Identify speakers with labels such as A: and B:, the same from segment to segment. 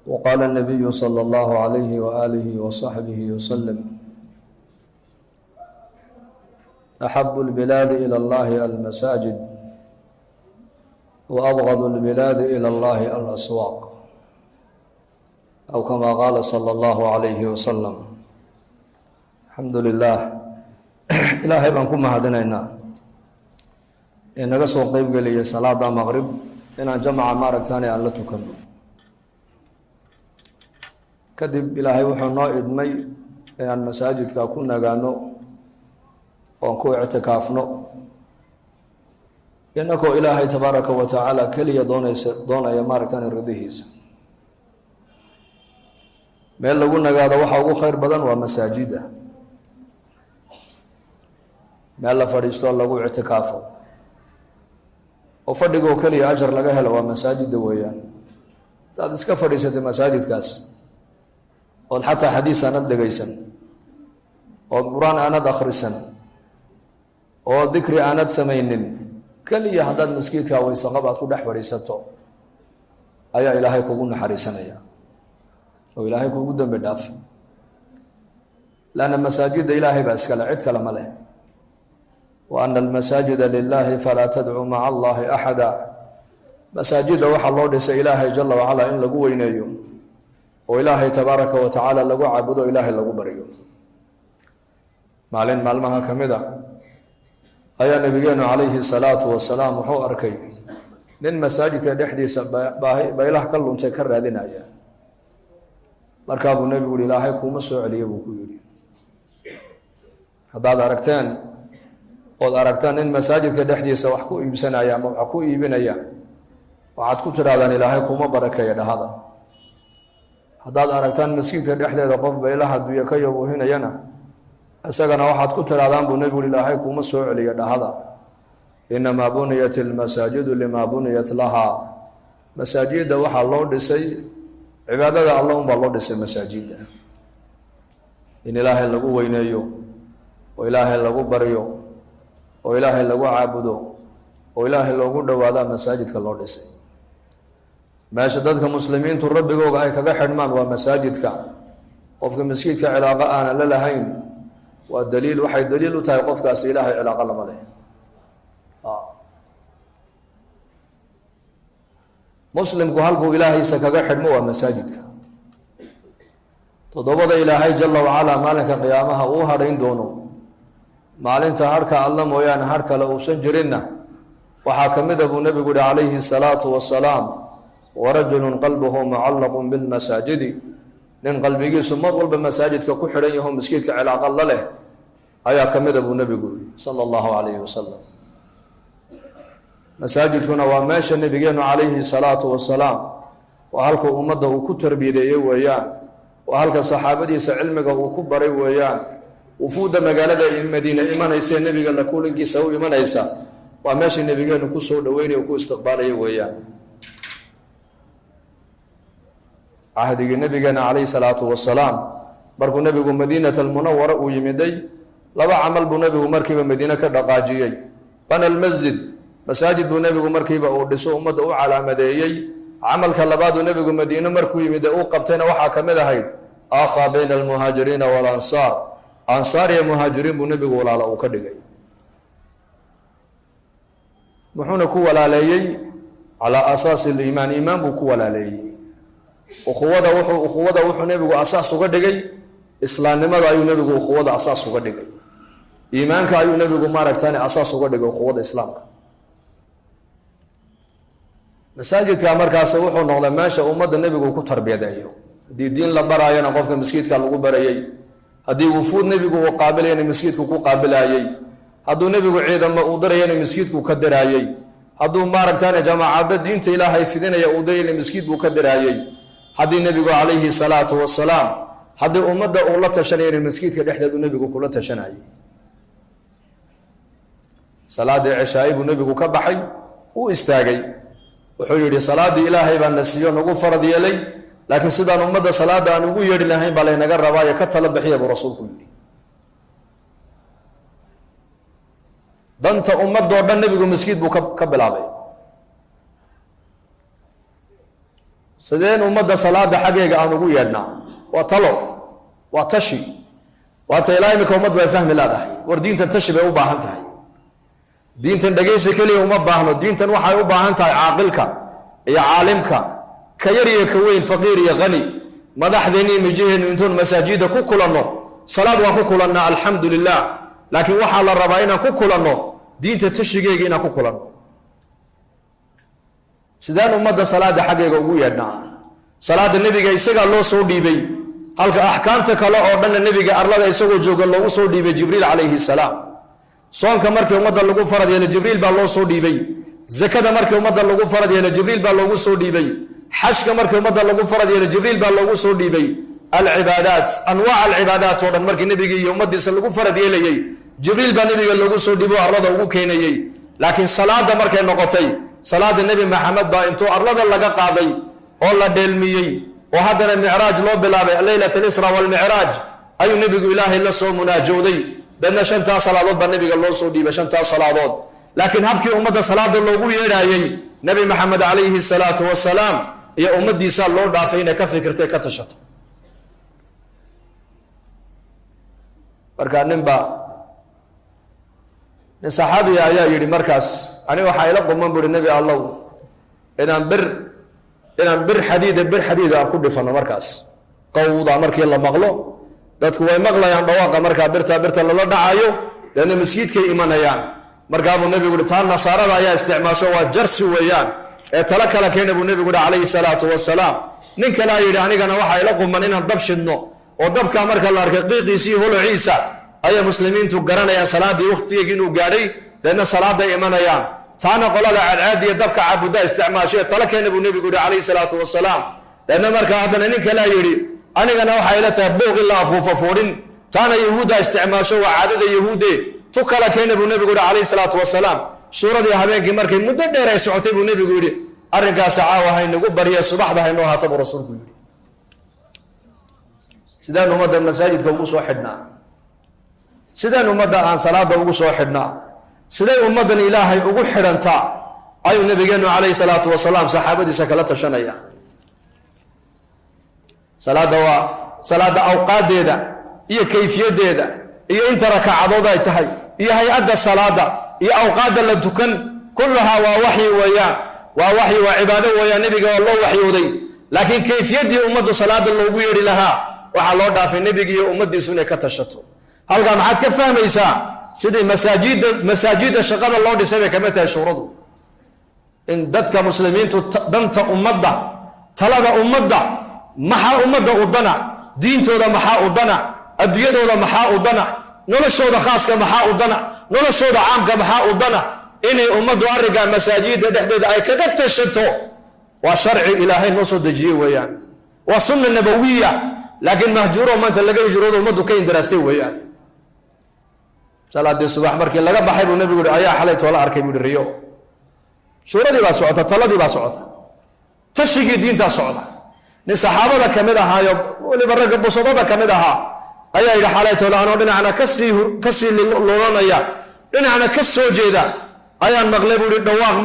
A: وقال النبي صلى الله عليه وآله وصحبه وسلم أحب البلاد إلى الله المساجد وأبغض البلاد إلى الله الأسواق أو كما قال صلى الله عليه وسلم. الحمد لله إلهي بانكم mahadinaynaa ee naga soo qayb galiyay salaada maqrib inaan jamaca maaragtaan aan la tukano kadib ilaahay wuxuu noo idmay inaan masaajidka ku nagaano oo ku ictikaafno inagoo ilaahay tabaaraka wa tacaala keliya doonaya maaragtaan ridihiisa. meel lagu nagaado waxa ugu khayr badan waa masaajida, meel la fadhiisto lagu ictikaafo oo fadhigoo keliya ajar laga helo waa masaajida weeyaan. hadaad iska fadhiisatay masaajidkaas ood xataa xadiis aanad dhegaysan, ood qur-aan aanad akhrisan, oo dikri aanad samaynin, keliya haddaad maskiidka waysaqab aad ku dhex fadhiisato ayaa ilaahay kugu naxariisanaya oo ilaahay kugu dambi dhaaf. lanna masaajida ilaahay baa iskale, cid kale ma leh. wa ana almasaajida lilaahi falaa tadcuu maca allahi axada. masaajida waxaa loo dhisay ilaahay jala wacala in lagu weyneeyo oo ilaahay tabaaraka wa tacaala lagu caabudo, ilaahay lagu baryo. maalin maalmaha ka mid a ayaa nabigeenu calayhi salaatu wasalaam wuxuu arkay nin masaajidka dhexdiisa baylah ka luntay ka raadinaya. markaa buu nebigu yihi ilaahay kuuma soo celiye buu ku yidhi. haddaad aragteen ood aragtaan nin masaajidka dhexdiisa wax ku iibsanaya ama wax ku iibinaya, waxaad ku tidhahdaan ilaahay kuuma barakeeya dhahada. haddaad aragtaan maskiidka dhexdeeda qof baylaha adduunya ka yabuuhinayana, isagana waxaad ku tidhahdaan buu nebigu yihi ilaahay kuuma soo celiya dhahada. inamaa buniyat ilmasaajidu limaa buniyat lahaa. masaajida waxaa loo dhisay cibaadada alla unbaa loo dhisay masaajida, in ilaahay lagu weyneeyo oo ilaahay lagu baryo oo ilaahay lagu caabudo oo ilaahay loogu dhowaadaa masaajidka loo dhisay. meesha dadka muslimiintu rabbigooga ay kaga xidhmaan waa masaajidka. qofka maskiidka cilaaqo aanan la lahayn waa daliil, waxay daliil u tahay qofkaasi ilaahay cilaaqo lama leh. muslimku halkuu ilaahaysa kaga xidhmo waa masaajidka. toddobada ilaahay jala wacalaa maalinka qiyaamaha uu hadhayn doono, maalinta harhka alla mooyaane har kale uusan jirinna, waxaa ka mida buu nebigu yihi calayhi salaatu wasalaam, warajulun qalbuhu mucallaqun bilmasaajidi. nin qalbigiisu mar walba masaajidka ku xidhan yaho maskiidka cilaaqo la leh ayaa ka mida buu nebigu yihi sala allahu calayhi wasalam. masaajidkuna waa meesha nebigeenu calayhi salaatu wasalaam waa halka ummadda uu ku tarbiyadeeyey weeyaan, waa halka saxaabadiisa cilmiga uu ku baray weeyaan. wufuudda magaalada madiine imanaysa nebiga la kulankiisa u imanaysa waa meesha nebigeenu ku soo dhaweynaya o ku istiqbaalaya weeyaan. cahdigii nebigeena calayhi salaatu wasalaam markuu nebigu madiinat almunawara uu yimiday, laba camal buu nebigu markiiba madiine ka dhaqaajiyey. bana almasjid, masaajid buu nebigu markiiba uu dhiso ummadda u calaamadeeyey. camalka labaaduu nebigu madiine markuu yimid uu qabtayna waxaa ka mid ahayd aakhaa bayna almuhaajiriina waalansaar. ansaar iyo muhaajiriin buu nebigu walaalo uu ka dhigay. muxuuna ku walaaleeyey? calaa asaasi aliimaan, iimaan buu ku walaaleeyey. ukhuwada wuxuu nebigu asaas uga dhigay islaamnimada, ayuu nebigu ukhuwada asaas uga dhigay. iimaanka ayuu nebigu maaragtaan asaas uga dhigay ukhuwada islaamka. masaajidka markaas wuxuu noqday meesha ummadda nebigu ku tarbiyadeeyo. haddii diin la baraayana qofka maskiidka lagu barayey, haddii wufuud nebigu uu qaabilayana maskiidku ku qaabilaayey, hadduu nebigu ciidamo uu dirayana maskiidku ka diraayey, hadduu maaragtaan jamaacadda diinta ilaahay fidinaya uu dirayana maskiid buu ka diraayey. haddii nebigu calayhi salaatu wasalaam haddii ummadda uu la tashanayana maskiidka dhexdeedu nebigu kula tashanayay. salaadii cishaa'i buu nebigu ka baxay, uu istaagay, wuxuu yidhi salaaddii ilaahay baa na siiyo nagu farad yeelay, laakiin sidaan ummadda salaada aan ugu yeedhi lahayn baa laynaga rabaayo ka tala bixiya buu rasuulku yidhi. danta ummadoo dhan nebigu maskiid buu ka bilaabay. sideen ummadda salaada xageega aan ugu yeedhnaa waa talo waa tashi waa ta ilaa imika ummad bay fahmi laadahay war diintan tashi bay u baahan tahay diintan dhagaysi keliya uma baahno diintan waxay u baahan tahay caaqilka iyo caalimka ka yar iyo ka weyn faqiir iyo qani madaxdeennii mijaheennu intoon masaajida ku kulanno salaad waan ku kulannaa alxamdu lilah laakiin waxaa la rabaa inaan ku kulanno diinta tashigeega inaan ku kulanno sidaan ummadda salaada xaggeega ugu yeedhnaa salaada nebiga isagaa loo soo dhiibay halka axkaamta kale oo dhanna nebiga arlada isagoo jooga loogu soo dhiibay jibriil calayhi salaam soonka markii ummadda lagu farad yeelo jibriil baa loo soo dhiibay zakada markii ummadda lagu farad yeelo jibriil baa loogu soo dhiibay xajka markii ummadda lagu farad yeelo jibriil baa loogu soo dhiibay alcibaadaat anwaac alcibaadaat oo dhan markii nebiga iyo ummaddiisa lagu farad yeelayey jibriil baa nebiga loogu soo dhiibo arlada ugu keenayey laakiin salaada markay noqotay salaada nebi maxamed baa intuu arlada laga qaaday oo la dheelmiyey oo haddana micraaj loo bilaabay leylat alisra walmicraaj ayuu nebigu ilaahay la soo munaajooday dadna 5 salaadood baa nebiga loo soo dhiibay 5 salaadood laakiin habkii ummadda salaada loogu yeedhaayey nebi maxamed calayhi salaatu wasalaam iyo ummaddiisa loo dhaafay inay ka fikirtay ka tashato markaa nin saxaabiya ayaa yidhi markaas aniga waxaa ila quman buhi nebi allow inaan bir xadiida aan ku dhifano markaas qawda markii la maqlo dadku way maqlayaan dhawaaqa markaa birta lala dhacayo deedna masjidkay imanayaan markaabuu nebigu yihi taa nasaarada ayaa isticmaasho waa jarsi weeyaan ee tala kala keena buu nebigu yihi calayhi salaatu wasalaam nin kalaa yidhi anigana waxaa ila quman inaan dab shidno oo dabkaa marka la arkay qiiqiisii holociisa ayaa muslimiintu garanayaan salaadii wakhtigeegii inuu gaadhay deedna salaaday imanayaan taana qolada cadcaadiya dabka caabudda isticmaashay tala keena buu nebigu yihi calayhi salaatu wasalaam deedna markaa haddana nin kalaa yidhi anigana waxay ila tahay booq in la afuufa fuudhin taana yahuudda isticmaasho waa caadada yahuude tu kala keena buu nebigu yihi calayhi salaatu wasalaam suuradii habeenkii markay muddo dheer ay socotay buu nebigu yidhi arrinkaasi caawa haynagu barya subaxda haynoo haata buu rasuulku yidhi sidaan ummadda masaajidka ugu soo xidhnaa sidaan ummadda aan salaada ugu soo xidhnaa siday ummaddan ilaahay ugu xidhantaa ayuu nabigeennu calayhi salaatu wasalaam saxaabadiisa kala tashanaya salaada waa salaada awqaadeeda iyo kayfiyadeeda iyo inta rakacadood ay tahay iyo hay-adda salaada iyo awqaadda la tukan kullahaa waa waxyi weeyaan waa cibaado weeyaan nebiga waa loo waxyooday laakiin kayfiyaddii ummaddu salaada loogu yeedhi lahaa waxaa loo dhaafay nebiga iyo ummaddiisu inay ka tashato halkaa maxaad ka fahmaysaa sidii masaajidda shaqada loo dhisay bay kamid tahay shuuradu in dadka muslimiintu danta ummadda talada ummadda maxaa ummadda u dana diintooda maxaa u dana adduunyadooda maxaa u dana noloshooda khaaska maxaa u dana noloshooda caamka maxaa u dana inay ummaddu arrinkaa masaajidda dhexdeeda ay kaga tashato waa sharci ilaahay noo soo dejiyey weeyaan waa sunna nabawiya laakiin mahjuuro maanta laga hijroodo ummaddu ka indaraastay weeyaan salaadii subax markii laga baxay buu nebigu yihi ayaa xalay toola arkay buu yihi riyo shuuradii baa socota taladii baa socota tashigii diintaa socda nin saxaabada ka mid ahaayo weliba ragga busodada ka mid ahaa ayaa yidhi xalay toola anoo dhinacna kasii lulanaya dhinacna ka soo jeeda ayaan maqlay buu yihi dhawaaq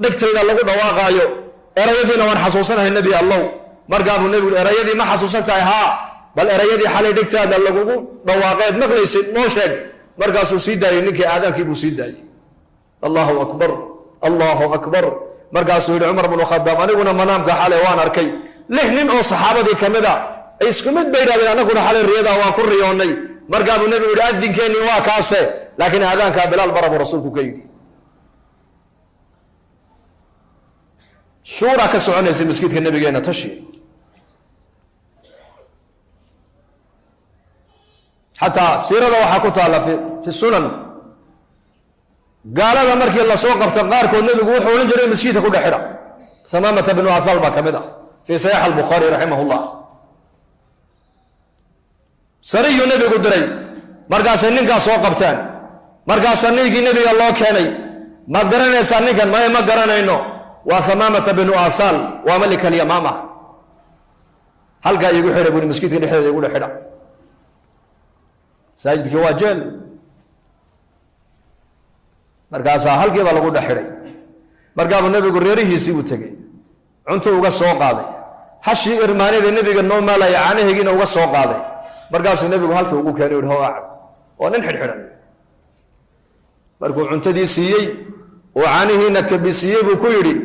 A: dhegtayda lagu dhawaaqaayo erayadiina waan xasuusanahay nebi allow markaabuu nebigu yihi erayadii ma xasuusan tahay haa bal erayadii xalay dhegtaada lagugu dhawaaqeed maqlaysid noo sheeg markaasuu sii daayey ninkii aadaankii buu sii daayey allahu akbar allahu akbar markaasuu yidhi cumar bnu khadaab aniguna manaamka xalay waan arkay 6 nin oo saxaabadii ka mid a ay isku mid bay yidhahdeen annaguna xalay riyadaa waan ku riyoonnay markaabuu nebigu yidhi adinkeennii waa kaase laakiin aadaankaa bilaal bara buu rasuulku ka yidhi shuuraa ka soconaysay masjidka nabigeenna tashi xataa siirada waxaa ku taalla fi sunan gaalada markii lasoo qabta qaarkood nebigu wuxuu odhan jiray masjidka ku dhex xidha hamaamata bnu athal baa ka mid a fii saxiix albukhaari raximah llah sariyuu nebigu diray markaasay ninkaas soo qabteen markaasaa ninkii nebiga loo keenay maad garanaysaa ninkan maya ma garanayno waa hamaamata bnu athal waa malik alyamaama halkaa igu xidha buri masjidka dhexdeeda igu dhex xidha masaajidkii waa jeel markaasaa halkiiba lagu dhex xidhay markaabuu nebigu reerihiisii buu tegey cuntuu uga soo qaaday hashii irmaanida nabiga noo maalaya caanaheegiina uga soo qaaday markaasuu nabigu halkii ugu keenay oo acab oo nin xidhxidhan markuu cuntadii siiyey oo caanihiina kabisiiyey buu ku yidhi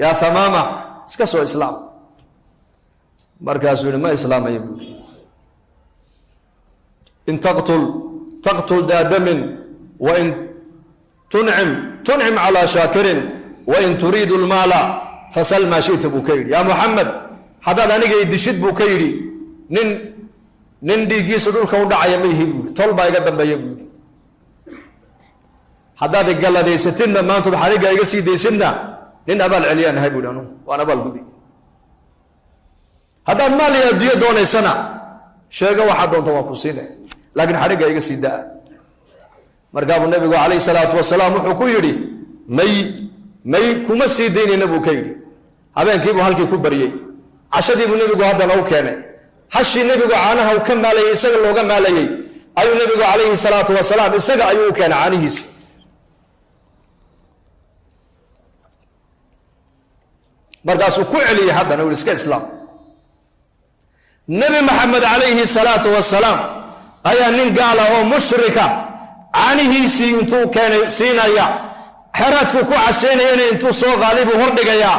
A: yaa Thamaama iska soo islaam markaasuu yidhi ma islaamayo buu yidhi in taqtul daa damin wa in tuncim calaa shaakirin wa in turiidu lmaala fasal maa shita buu ka yidhi yaa Muxamed haddaad aniga idishid buu ka yidhi nin dhiiggiisa dhulka u dhacaya ma yihi buu yidhi tol baa iga dambeeya buu yidhi haddaad igalladaysatidna maantood xariga iga sii daysidna nin abaal celiyaan ahay buu yidhi anugu waan abaal gudi haddaad maal iyo adduunyo doonaysana sheego waxaad doonta waan ku siinay laakiin xariga iga sii daa markaabuu nabigu calayhi salaatu wasalaam wuxuu ku yidhi may kuma sii daynayna buu ka yidhi habeenkiibuu halkii ku baryey cashadiibuu nebigu haddana u keenay hashii nebigu caanaha u ka maalayey isaga looga maalayey ayuu nebigu calayhi salaatu wasalaam isaga ayuu u keenay caanihiisi markaasuu ku celiyey haddana u iska islaam nebi maxamed calayhi salaatu wasalaam ayaa nin gaala oo mushrika caanihiisii intuu keenay siinaya xeraadku ku cashaynayana intuu soo qaadibuu hordhigayaa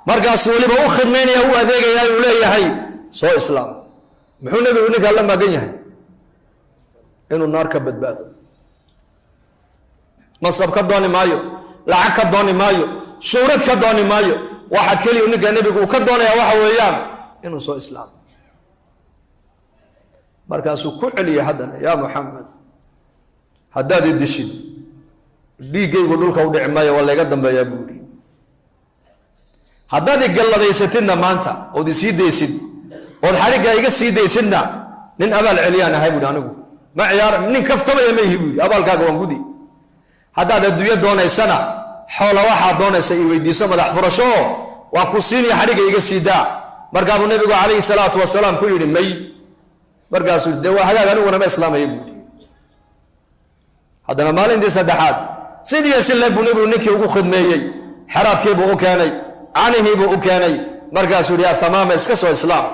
A: markaasuu weliba u khidmaynaya u adeegayaa uu leeyahay soo islaam muxuu nebigu ninkaa la maagan yahay inuu naar ka badbaado mansab ka dooni maayo lacag ka dooni maayo shuhrad ka dooni maayo waxa keliya ninka nebigu uu ka doonaya waxa weeyaan inuu soo islaamo markaasuu ku celiyay haddana yaa Muxamed haddaad idishid dhiiggaygu dhulka u dhici maayo waa layga dambeeyaa buu yidhi haddaad igalladaysatidna maanta ood isii daysid ood xarigga iga sii daysidna nin abaal celiyaan ahay buuhi anigu ma ciyaar nin kaftabaya ma ihi buu yidhi abaalkaaga waan gudi haddaad adduunyo doonaysana xoola waxaad doonaysa i weydiiso madax furasho oo waan ku siinaya xarigga iga sii daa markaabuu nabigu calayhi salaatu wasalaam ku yidhi may markaasuu dee waa hagaag aniguna ma islaamaya buu yidhi haddana maalintii saddexaad sidii si leeg buu nabigu ninkii ugu khidmeeyey xeraadkiibuu u keenay caanihiibuu u keenay markaasuu yidhi yaa Thamaama iska soo islaam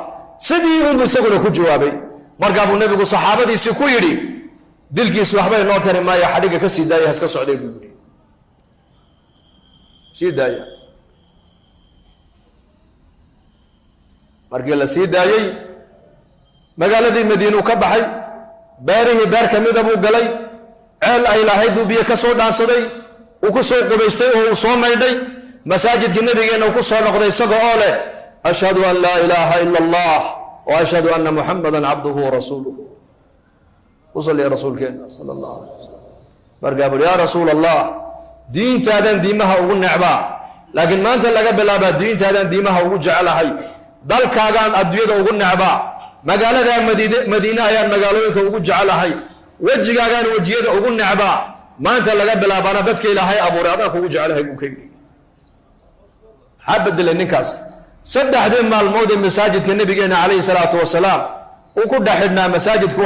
A: sidii unbuu isaguna ku jawaabay markaabuu nabigu saxaabadiisii ku yidhi dilkiisu waxbay noo tari maayo xadhigga ka sii daaya haska socday buu yidhi sii daaya markii la sii daayey magaaladii madiinuu ka baxay beerihii beer ka mida buu galay ceel ay lahayd buu biyo ka soo dhaansaday uu ku soo qubaystay oo uu soo maydhay masaajidkii nabigeenna uu ku soo noqday isaga oo leh ashhadu an laa ilaaha ila allah wa ashhadu anna muxamadan cabduhu wa rasuuluhu usalli rasuulkeenna sala allahu alayh wasalam markaa buri yaa rasuul allah diintaadan diimaha ugu necbaa laakiin maanta laga bilaabaa diintaadan diimaha ugu jecelahay dalkaagaan adduunyada ugu necbaa magaaladaa madiine ayaan magaalooyinka ugu jecelahay wejigaagaan wejiyada ugu necbaa maanta laga bilaabaana dadka ilaahay abuuray adaan kugu jecelahay buu ka yidhi maxaa bedelay ninkaas saddexdii maalmood ee masaajidka nabigeena calayhi salaatu wasalaam uu ku dhex xidhnaa masaajidku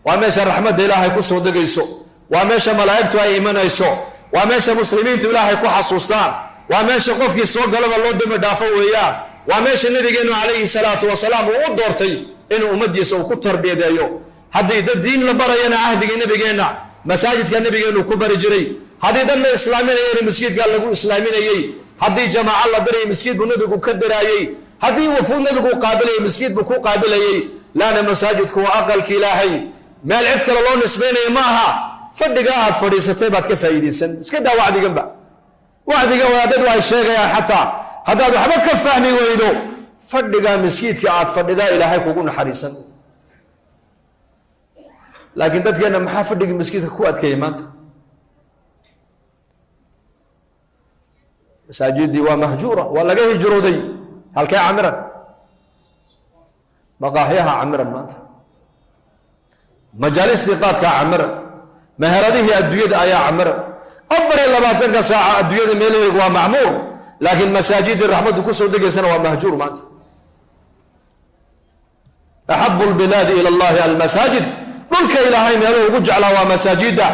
A: waa meesha raxmadda ilaahay ku soo degayso waa meesha malaa'igtu ay imanayso waa meesha muslimiintu ilaahay ku xasuustaan waa meesha qofkii soo galaba loo dambi dhaafo weeyaan waa meesha nabigeenu calayhi salaatu wasalaam uu u doortay inuu ummaddiisa uu ku tarbiyadeeyo haddii dad diin la barayana cahdigii nabigeenna masaajidka nabigeenu ku bari jiray haddii dad la islaaminayana masjidka lagu islaaminayey haddii jamaaca la dirayay masjid buu nabigu ka diraayey haddii wafuud nabigu qaabilayay masjid buu ku qaabilayey laana masaajidku waa aqalka ilaahay meel cid kale loo nisbaynayo ma aha fadhiga aad fadhiisatay baad ka faa'iidaysan iska daa wacdiganba wacdiga wadaadadu ay sheegayaan xataa haddaad waxba ka fahmi weydo fadhiga masjidka aad fadhidaa ilaahay kugu naxariisan laakiin dadkeenna maxaa fadhigii masjidka ku adkeeyey maanta masaajidii waa mahjuura waa laga hijrooday halkee camiran maqaaxyaha camiran maanta majaalistii qaadkaa camiran meheradihii adduunyada ayaa camiran 24 saaca adduunyada meelaheegu waa macmuur laakiin masaajidii raxmaddu ku soo degaysana waa mahjuur maanta axabu lbilaadi ila allahi almasaajid dhulka ilaahay meeluhu ugu jeclaa waa masaajida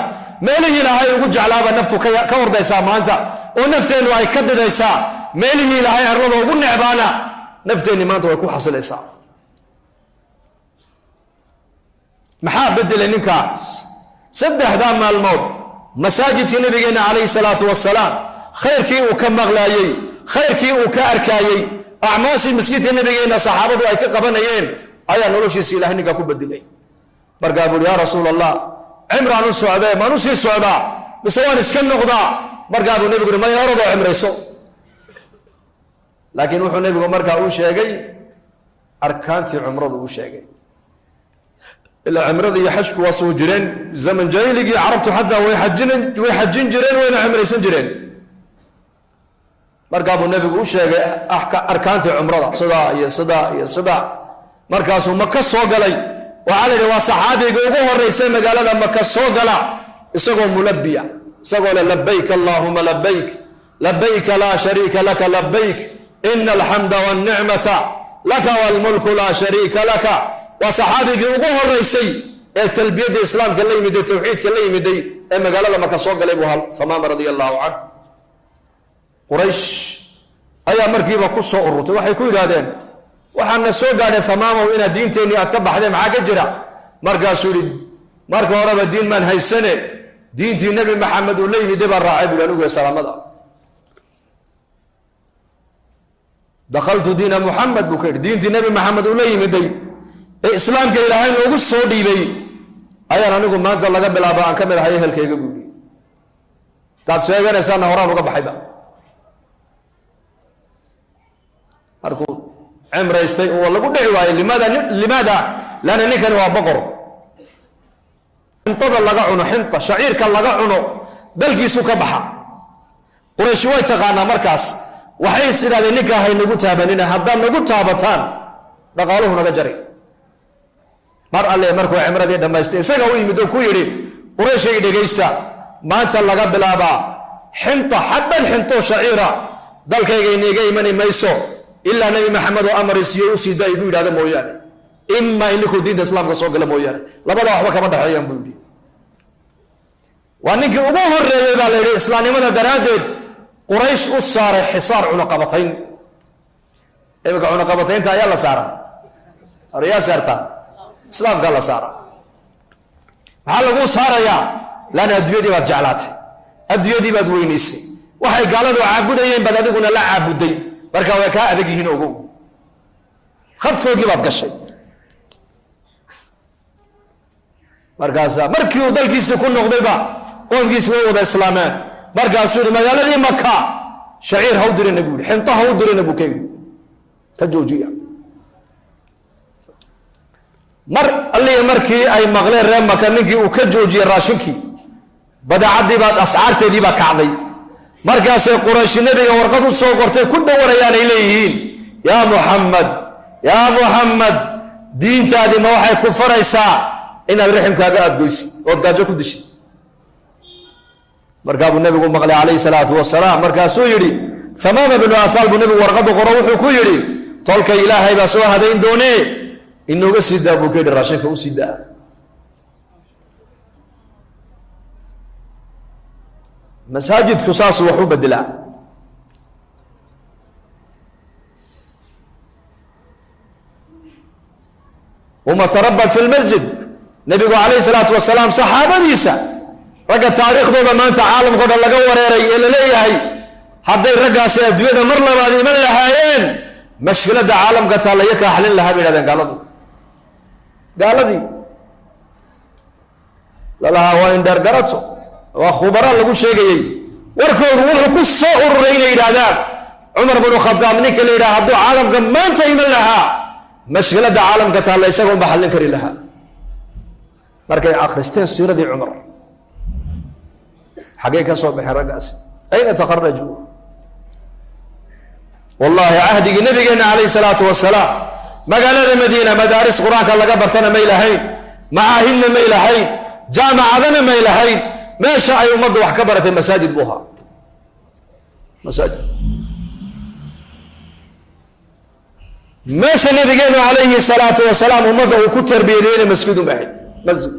A: meelihii ilaahay ugu jeclaaba naftu ka wardaysaa maanta oo nafteennu ay ka didaysaa meelihii ilaahay arlada ugu necbaana nafteenni maanta way ku xasilaysaa. maxaa bedelay ninkaas? saddexdaa maalmood masaajidkii nabigeenna calayhi salaatu wasalaam khayrkii uu ka maqlaayey, khayrkii uu ka arkaayey, acmaashii masjidka nabigeenna saxaabadu ay ka qabanayeen ayaa noloshiisa ilaahay ninkaa ku bedelay. markaa buuri yaa rasuul allah, cimraan u socdee, maan u sii socdaa mise waan iska noqdaa? markaa buu nebigu maya orodoo cimrayso. laakiin wuxuu nebigu markaa uu sheegay arkaantii cumradu uu sheegay. ilaa cimrada iyo xajku waa soo jireen zaman jaahiligii, carabtu xataa way xajin jireen, wayna cimraysan jireen. markaa buu nebigu u sheegay arkaantii cumrada, sidaa iyo sidaa iyo sidaa. markaasuu maka soo galay. waxaa la yidhi waa saxaabiga ugu horeysay magaalada maka soo gala isagoo mulabiya, isagoo le labayk allahuma labayk, labayka laa shariika laka labayk, ina alxamda walnicmata laka walmulku laa shariika laka. waa saxaabigii ugu horeysay ee talbiyadda islaamka la yimiday, tawxiidka la yimiday ee magaalada maka soo galay buu Thamaama radia allahu canhu. quraysh ayaa markiiba ku soo ururtay. waxay ku yidhaahdeen waxaana soo gaadhay Thamaamaw inaad diinteennii aad ka baxdeen, maxaa ka jira? markaasuu yidhi marka horeba diin maan haysane, diintii nebi maxamed uu la yimiday baan raacay buuri anigu salaamada. dakhaltu diina muxamed buu ka yidhi, diintii nebi maxamed uu la yimiday ee islaamka ilaahay noogu soo dhiibay ayaan anigu maanta laga bilaaba aan ka mid ahay ehelkayga buuri. taad sheeganaysaana horaan uga baxayba. markuu cimraystay oo lagu dhici waayey, limaada laana ninkani waa boqor. xintada laga cuno, xinta shaciirka laga cuno dalkiisu ka baxa. qurayshi way taqaanaa markaas, waxay is idhahdeen ninkaa haynagu taabanina, haddaad nagu taabataan dhaqaaluhu naga jari. mar alle markuu cimradii dhammaystay isaga u yimid oo ku yidhi qurayshay dhegaysta, maanta laga bilaabaa xinta xabban xintoo shaciira dalkayga iniiga imani mayso ilaa nebi maxamed oo amar isiiyo u sii da igu yidhahda mooyaane, imaa ininkuu diinta islaamka soo gala mooyaane, labadaa waxba kama dhexeeyaan buu yidhi. waa ninkii ugu horeeyey baa la yidhi islaamnimada daraaddeed quraysh u saaray xisaar cunaqabatayn. imika cunaqabataynta ayaa la saaraa, yaa saartaa, islaamkaa la saara. maxaa lagu saarayaa? laana adduunyadii baad jeclaatay, adduunyadii baad weynaysay, waxay gaaladu caabudayeen baad adiguna la caabuday, markaa way kaa adag yihiin ogow, khadkoogii baad gashay. markaasaa markii uu dalkiisii ku noqdayba qoomkiisi way wada islaameen. markaasuu yidhi magaaladii maka shaciir ha u dirina buu yidhi, xinto ha u dirina buu ka yidhi, ka joojiya. mar allihi markii ay maqleen reer maka ninkii uu ka joojiyey raashinkii, badeecadii baad ascaarteedii baa kacday. markaasay qurayshi nebiga warqad u soo qortay ku dhawarayaan ay leeyihiin yaa muxamed, yaa muxamed, diintaadii ma waxay ku faraysaa inaad riximkaaga aadgoysid ood gaajo ku dishid? markaa buu nebigu maqlay calayhi salaatu wasalaam. markaasuu yidhi Thamaama binu Athal buu nebigu warqaddu qoro, wuxuu ku yidhi tolka ilaahay baa soo hadayn doonee inooga sii daa buu ka yidhi, raashinka u sii daa. masaajidku saas wax u bedelaa. uma tarabat fi lmasjid, nebigu calayhi salaatu wasalaam saxaabadiisa ragga taariikhdooda maanta caalamkao dhan laga wareeray ee la leeyahay hadday raggaasi adduunyada mar labaad iman lahaayeen mashkiladda caalamka taallaya kaa xalin lahaa bay yidhahdeen gaaladii lalahaa waa indheer garato, waa khubara lagu sheegayey. warkoodu wuxuu ku soo ururay inay yidhaahdaan cumar binu khadaab ninka la yidhaha hadduu caalamka maanta iman lahaa mashkiladda caalamka taalla isaga unba xallin kari lahaa. markay akhristeen siiradii cumar, xaggay ka soo baxeen raggaasi? ayna takharajuu? wallaahi cahdigii nabigeenna calayhi salaatu wasalaam magaalada madiina madaaris qur-aanka laga bartana may lahayn, macaahidna may lahayn, jaamacadana may lahayn. meesha ay ummadda wax ka baratay masaajid buu ahaa, masaajid. meesha nabigeenu calayhi salaatu wasalaam ummadda uu ku tarbiyadeyna masjid un ahayd, masjid.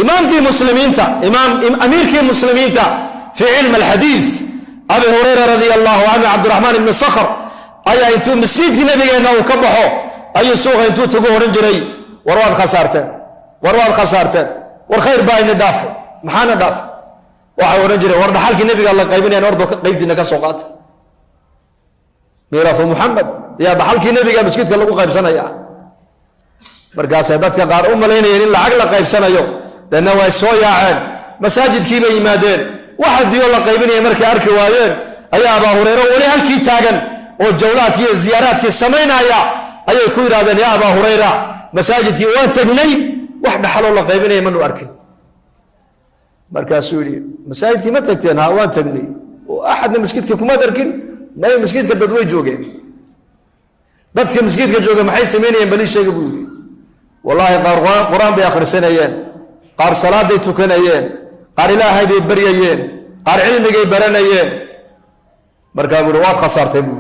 A: إمامك المسلمين أميرك المسلمين في علم الحديث أبي هريرة رضي الله عنه عبد الرحمن بن صخر أي أنتم مسجد النبي أنه كبحوا أي سوق أنتم تقوه رنجري ورواد خسارتين والخير باين دافع محانا دافع وحاو رنجري ورد حالك النبي الله قيبني أن أرضو قيبتنا كسوقات ميراث محمد يا بحالك النبي مسجدك الله قيب سنة يا مرقاس يدادك قار لين إلا عقل قيب سنة يوم لأنه يسوي عين مساجد كيما يمادين واحد يقول الله قيبني مركي أركي وايين أي أبا هريرة ولي هالكي تاغن والجولات كي الزيارات كي السمين أي كوير هذا يا أبا هريرة مساجد كي وان تبني واحد حلو الله قيبني منه أركي مركز سوري مساجد كي ما تكتينها وان تبني وأحد مسجدك كما تركن ما هي مسجدك تدوي جوجين dadka مسجدك jooga maxay sameeyeen bali sheega buu wallahi quraan bay akhrisanayeen qaar salaaday tukanayeen qaar ilaahay bay baryayeen qaar cilmigay baranayeen markaa buu waad khasartay buu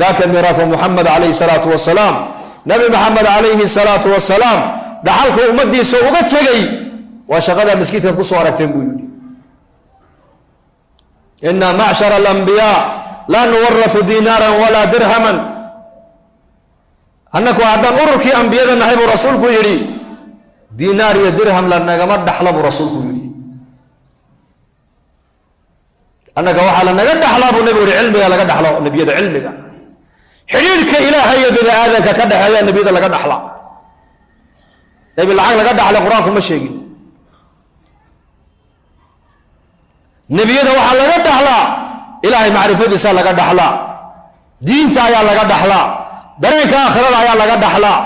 A: ذاك ميراث محمد عليه الصلاه والسلام نبي محمد عليه الصلاه والسلام dhaxalku ummadiisa uga tagay waa shaqada مسجدك ku soo aragteen buu inna ma'shara al-anbiya la nuwarrithu dinaran wala dirhaman annaku haddaan ururkii ambiyada nahay buu rasuulku yidhi diinaar iyo dirham lanagama dhaxla buu rasuulku yidhi annaga waxaa lanaga dhaxlaa buu nabigu yidhi cilmiga laga dhaxlo nebiyada cilmiga xidhiidhka ilaahay iyo bini aadanka ka dhexeeya nebiyada laga dhaxla nebi lacag laga dhaxla qur-aanku ma sheegin nebiyada waxaa laga dhaxlaa ilaahay macrifadiisa laga dhaxlaa diinta ayaa laga dhaxlaa dareenka aakhirada ayaa laga dhaxlaa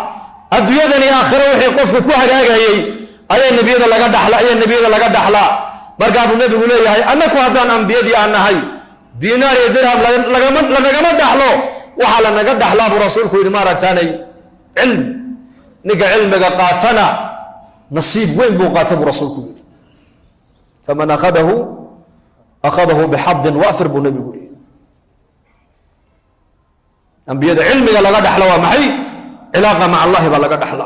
A: adduunyadan iyo aakhiro wixii qofku ku hagaagayay ayaa nebiyada laga dhaxlaa markaa buu nebigu leeyahay annaku haddaan ambiyadii aan nahay diinaar iyo dirham lanagama dhaxlo waxaa lanaga dhaxlaa buu rasuulku yidhi maaragtaanay cilm ninka cilmiga qaatana nasiib weyn buu qaata buu rasuulku yidhi faman akhadahu bixadin waafir buu nebigu yidhi ambiyada cilmiga laga dhaxla waa maxay cilaaqa maca allahi baa laga dhaxla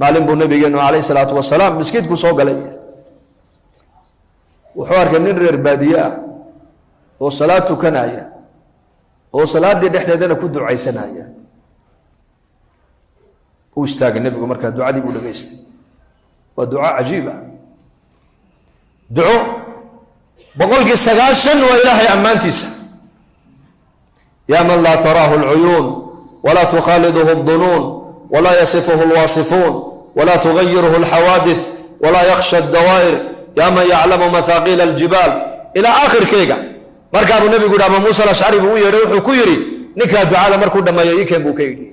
A: maalin buu nabigeenu calayhi salaatu wasalaam miskiidku soo galay wuxuu arkay nin reer baadiye ah oo salaad tukanaya oo salaaddii dhexdeedana ku ducaysanaya uu istaagay nebigu markaa ducadii buu dhegaystay waa duco cajiib ah duco 190 waa ilaahay ammaantiisa يا من لا تراه العيون ولا تخالده الظنون ولا يصفه الواصفون ولا تغيره الحوادث ولا يخشى الدوائر يا من يعلم مثاقيل الجبال إلى آخر كيغا مركب النبي قد أبا موسى الأشعري بو يروح كيري نكا دعاء مركو دما يكن بو كيدي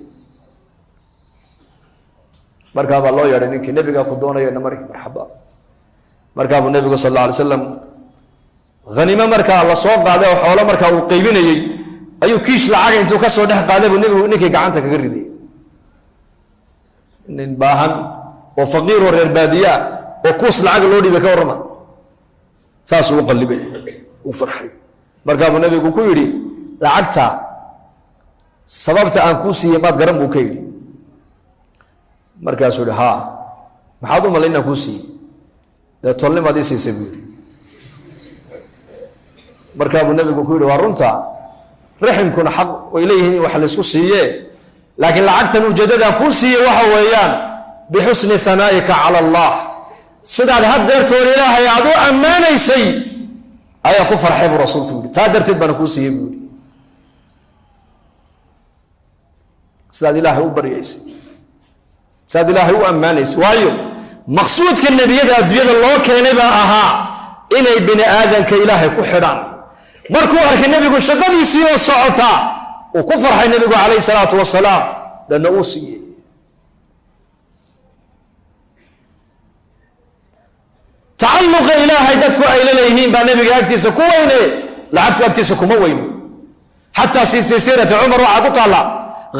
A: مركب الله يرى نكي النبي قد دونا يا نمرك مرحبا مركب النبي صلى الله عليه وسلم غنيمة مركب الله صوب بعده وحوله مركب وقيبين ayuu kiish lacag intuu ka soo dhex qaaday buu nebigu ninkii gacanta kaga riday nin baahan oo faqiir oo reer baadiye ah oo kuus lacag loo dhibay ka warrama saas uu qalbay uu farxay markaa buu nebigu ku yidhi lacagta sababta aan kuu siiyey maad garan buu ka yidhi markaasuu yidhi haa maxaad u malaynaa kuu siiyey dee tolnimaad ii siisay buu yidhi markaa buu nebigu ku yidhi waa runta رحمكم حق وإليه وحلسكو سيئ لكن لعقتن وجددا كو سيئ وحويان بحسن ثنائك على الله سيداد هدر تور إله يعدو أماني سي أيا كفر حيب رسولك تادر تدبن كو سيئ بولي سيداد إله هو بريسي سيداد إله هو أماني سي وايو مقصود كالنبي يدى أدوية الله كينبا أها إني بني آذن كإلهي كحران markuu arkay nabigu shaqadiisii oo socota oo ku farxay nabigu calayhi salaatu wasalaam dana uu siiyey tacalluqa ilaahay dadku ay leeyihiin baa nabiga agtiisa ku weyne lacagtu agtiisa kuma weyno xataa si siirata cumar waxaa ku taala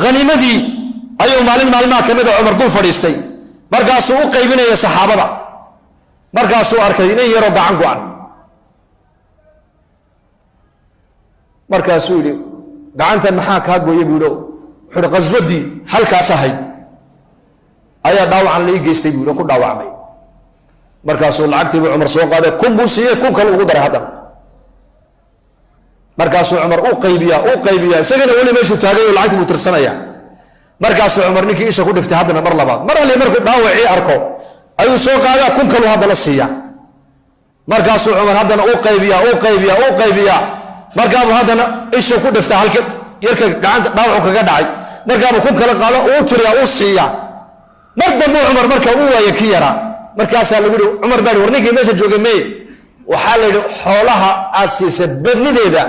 A: haniimadii ayuu maalin maalmaha ka mid a cumar dul fadhiistay markaasuu u qaybinaya saxaabada markaasuu arkay nin yaroo gacan go-an markaasuu yidhi gacantan maxaa kaa gooye buulo wuxuuhi qaswadii halkaas ahayd ayaa dhaawacan lii geystay buu ku dhaawacmay markaasuu lacagtii buu Umar soo qaaday kun buu siiyay kun kale ugu daray haddana markaasuu Umar u qaybiyaa isagana wali meeshuu taagay oo lacagtii buu tirsanaya markaasuu Umar ninkii isha ku dhiftay haddana mar labaad mar alle markuu dhaawacii arko ayuu soo qaadaa kun kale haddana siiya markaasuu Umar haddana u qaybiyaa markaabuu haddana isha ku dhiftay halka yarka gacanta dhaawacu kaga dhacay markaabuu kun kale qaado uu tiriyaa uu siiya mar dambe Umar markaa uu waayay ki yaraa markaasaa lagu yidhi Umar baa war ninkii meesha joogay mee waxaa la yidhi xoolaha aad siisay badnideeda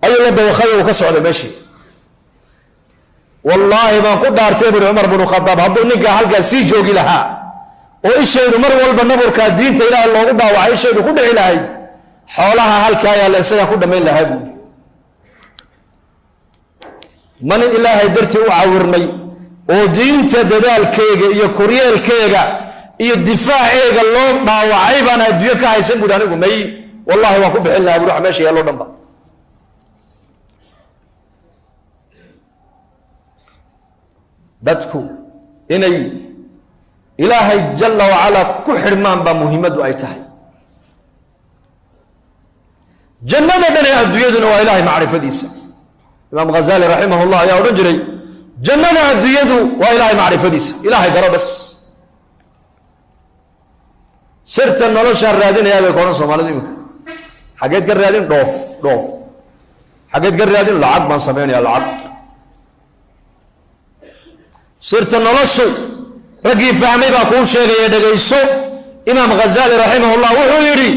A: ayuu la dawakhay uu ka socday meeshii wallaahi baan ku dhaartay buu Umar bin Khattab hadduu ninka halkaas sii joogi lahaa oo isheedu mar walba nabarka diinta Ilaahay loogu dhaawacay isheedu ku dhici lahayd xoolaha halka ayaa la isaga ku dhameyn lahaa buu man Ilaahay dartii u caawirmay oo diinta dadaalkeega iyo koryeelkeega iyo difaaceega loo dhaawacay baan adduunyo ka haysan buu anigu may wallahi waan ku bixin lahaa buu meesha yaalo dhanba dadku inay Ilaahay jalla wa ala ku xirmaan ba muhiimadu ay tahay jannada dhan ee adduunyaduna waa Ilaahay macrifadiisa Imam Ghazali rahimahullah ayaa oran jiray jannada adduunyadu waa Ilaahay macrifadiisa Ilaahay garo bas sirta nolosha raadinaya bay koona Soomaalidu imika xageed ka raadin dhoof xageed ka raadin lacag baan sameeynaya lacag sirta nolosha ragii fahmay baa ku sheegay dhageyso Imam Ghazali rahimahullah wuxuu yiri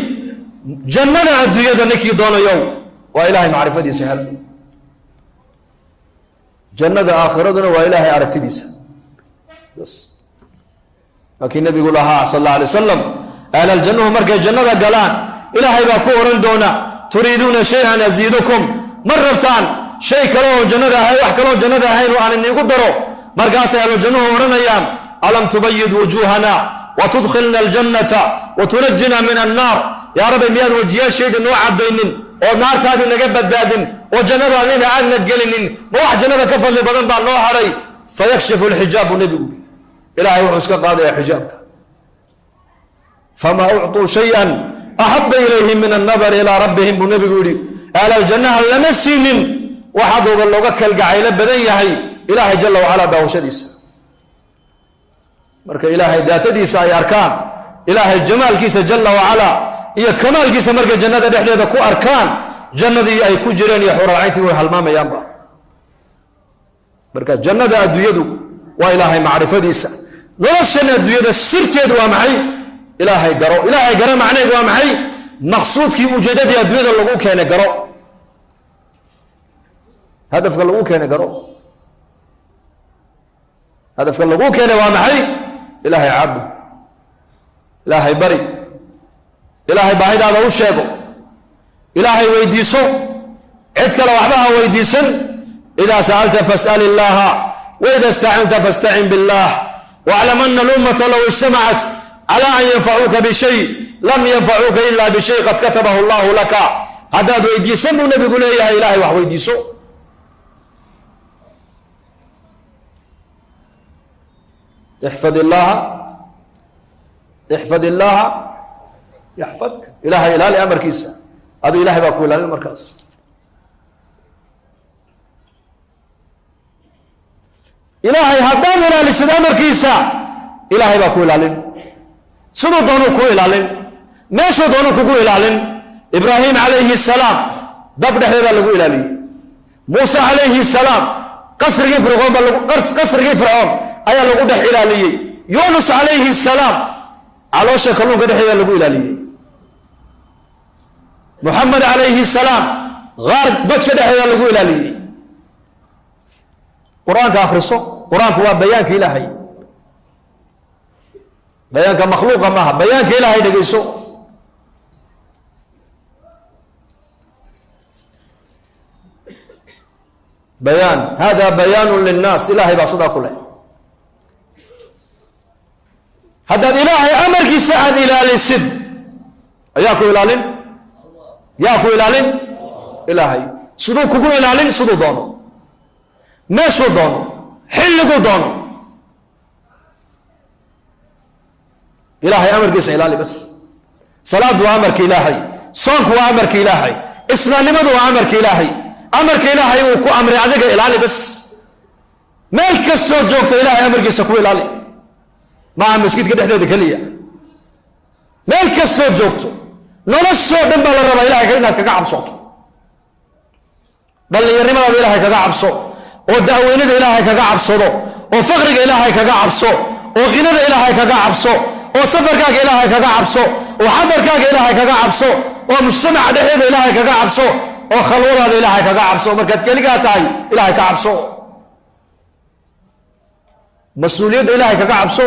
A: jannada adduunyada ninkii doonayo waa Ilaahay macrifadiisa hal jannada aakhiraduna waa Ilaahay aragtidiisa bas laakiin nabigu laha sallallahu alayhi wasallam ahla aljannah markay jannada galaan Ilaahay baa ku oran doona turiiduna shay'an azidukum marratan shay kale oo jannada ahay wax kale oo jannada ahayn oo aan inigu daro markaas ahla aljannah oranayaan alam tubayyid wujuhana wa tudkhilna aljannata wa tunajjina min an-nar ya rabbi miyad wajiyashayda noo cadaynin oo naartaadi naga badbaadin oo jannada aan gelinin ma wax jannada ka fadli badan baa noo haray fayakshifu alhijab nabigu Ilaahay wuxuu iska qaadaya xijaabka fama u'tu shay'an ahabba ilayhim min an-nazar ila rabbihim nabigu yiri ala al-jannah lama sinin waxaad looga kalgacayla badan yahay Ilaahay jalla wa ala daawashadiisa marka Ilaahay daatadiisa ay arkaan Ilaahay jamaalkiisa jalla wa ala iyo kamaalkiisa marka jannada dhexdeeda ku arkaan jannadii ay ku jireen iyo xuraantii way halmaamayaan ba marka jannada adduunyadu waa Ilaahay macrifadiisa noloshan adduunyada sirteedu waa maxay Ilaahay garo macnaheedu waa maxay maqsuudkii ujeedadii adduunyada lagu keenay garo hadafka lagu keenay garo hadafka lagu keenay waa maxay Ilaahay caabud Ilaahay bari Ilaahay baahidaada u sheego Ilaahay weydiiso cid kale waxba ha weydiisan ida sa'alta fas'al illaha wa ida ista'anta fasta'in billah wa'lam anna al-ummata law ijtama'at ala an yanfa'uka bi shay lam yanfa'uka illa bi shay qad katabahu Allah laka hadad weydiisan buu nabigu leeyahay Ilaahay wax weydiiso احفظ الله يحفظك إلهي إلالي أمر كيسا هذا إلهي باكو إلالي المركز إلهي هدان إلالي سيد أمر كيسا إلهي باكو إلالي سنو دونو كو إلالي ماشو دونو كو إلالي إبراهيم عليه السلام دبر حيدا لكو إلالي موسى عليه السلام قصر فرعون أيا لكو دح إلالي يونس عليه السلام علوشة كلهم قد حيدا لكو إلالي محمد عليه السلام غار بدك ده هذا اللي يقول لي قرآن كأخرسه قرآن هو بيانك إلهي بيانك مخلوق معها بيانك إلهي نجيسه بيان هذا بيان للناس إلهي بصدق كله هذا إلهي أمرك سعد إلى السد أياكو إلالين ياكو إلالين إلهي سدوكو إلالين سدو دونو ماشو دونو حلقو دونو ilaahay amarkiisa ilaali bas. salaadu waa amarka ilaahay, soonku waa amarka ilaahay, islaamnimadu waa amarka ilaahay. amarka ilaahay uu ku amray adiga ilaali bas. meel kastoo joogta ilaahay amarkiisa ku ilaali, maaha masjidka dhexdeeda keliya. meel kastoo joogto noloshoo dhan baa la rabaa ilahay inaad kaga cabsoto. dhallinyarnimadaada ilaahay kaga cabso, oo da'weynada ilaahay kaga cabsado, oo faqriga ilaahay kaga cabso, oo qinada ilaahay kaga cabso, oo safarkaaga ilaahay kaga cabso, oo xadarkaaga ilaahay kaga cabso, oo mujtamaca dhexdeeda ilaahay kaga cabso, oo khalwadaada ilaahay kaga cabso. markaad keligaa tahay ilaahay ka cabso, mas-uuliyadda ilaahay kaga cabso.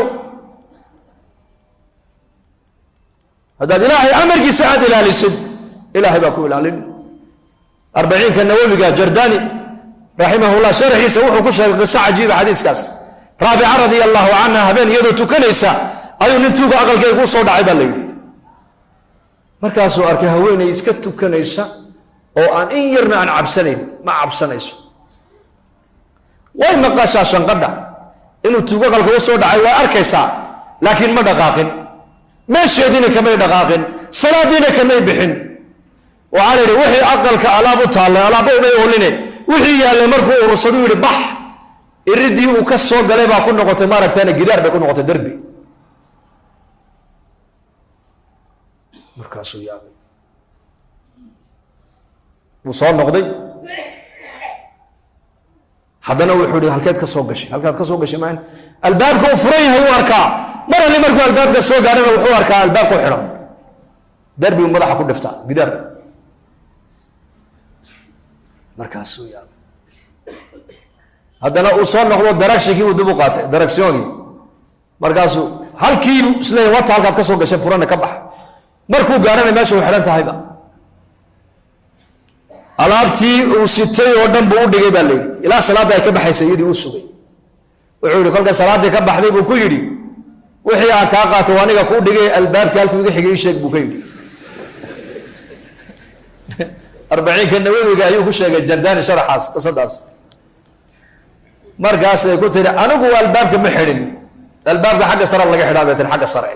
A: haddaad ilaahay amarkiisa aad ilaalisid ilaahay baa ku ilaalin. 40ka nawawiga jardani raximahullah sharxiisa wuxuu ku sheegay qiso cajiiba xadiiskaas. raabica radia allahu canha habeen iyadoo tukanaysa ayuu nin tuuga aqalkeega u soo dhacay baa la yidhi. markaasuu arkay haweenay iska tukanaysa oo aan in yarna aan cabsanayn, ma cabsanayso. way maqashaa shanqadha inuu tuuga aqalka u soo dhacay waa arkaysaa, laakiin ma dhaqaaqin. meesheediina kamay dhaqaaqin, salaadiina kamay bixin. waxaa la yidhi wixii aqalka alaab u taallay alaabba umay ooline, wixii yaallay markuu urursadu yidhi bax, iridii uu ka soo galay baa ku noqotay maaragtana gidaar bay ku noqotay, derbi. markaasuu yaabay, wuu soo noqday. haddana wuxuu yidhi halkeed ka soo gashay, halkaad ka soo gashay maan albaabka uu furan yahay uu arkaa. mar alle markuu albaabka soo gaarana wuxuu arkaa albaabka u xidhan, derbi uu madaxa ku dhiftaa, gidaar. markaasuu yaabay. haddana uu soo noqdo daragshigii uu dib u qaatay, daragsyoonkii. markaasuu halkiibu isleeyahay wata halkaad ka soo gashay furana ka bax. markuu gaarana meesha u xidhan tahayba. alaabtii uu sitay oo dhan buu u dhigay baa layidhi, ilaa salaadda ay ka baxaysa iyadii uu sugay. wuxuu yidhi kolka salaaddii ka baxday buu ku yidhi wixii aan kaa qaatay waa aniga kuu dhigay, albaabkii halkuu iga xigay ii sheeg buu ka yidhi. 40ka nawawiga ayuu ku sheegay jardani sharaxaas qisadaas. markaasay ku tiri anigu albaabka ma xidhin, albaabka xagga sare laga xidhaa bay tiri, xagga sare.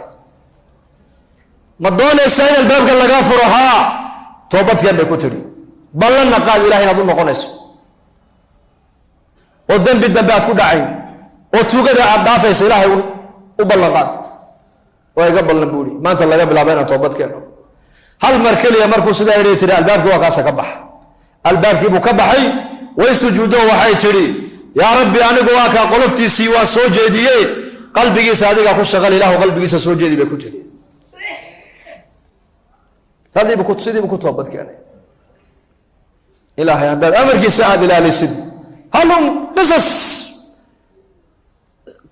A: ma doonaysaa in albaabka lagaa furo? haa, toobadkeen bay ku tiri. ballanna qaad ilahay inaad u noqonayso, oo dembi dambe aad ku dhacayn, oo tuugada aad dhaafayso ilaahay u ballan qaad. waa iga ballan buu ihi maanta laga bilaaba inaan toobad keeno. hal mar keliya markuu sidaa yidhi tiri albaabkii waa kaasa ka bax. albaabkii buu ka baxay, way sujuuddo waxay tidhi yaa rabbi anigu waa kaa qoloftiisii waa soo jeediyey, qalbigiisa adigaa ku shaqal, ilaahu qalbigiisa soo jeedi bay ku tidhi. sidiibu ku toobad keenay. ilaahay haddaad amarkiisa aad ilaalisid, halun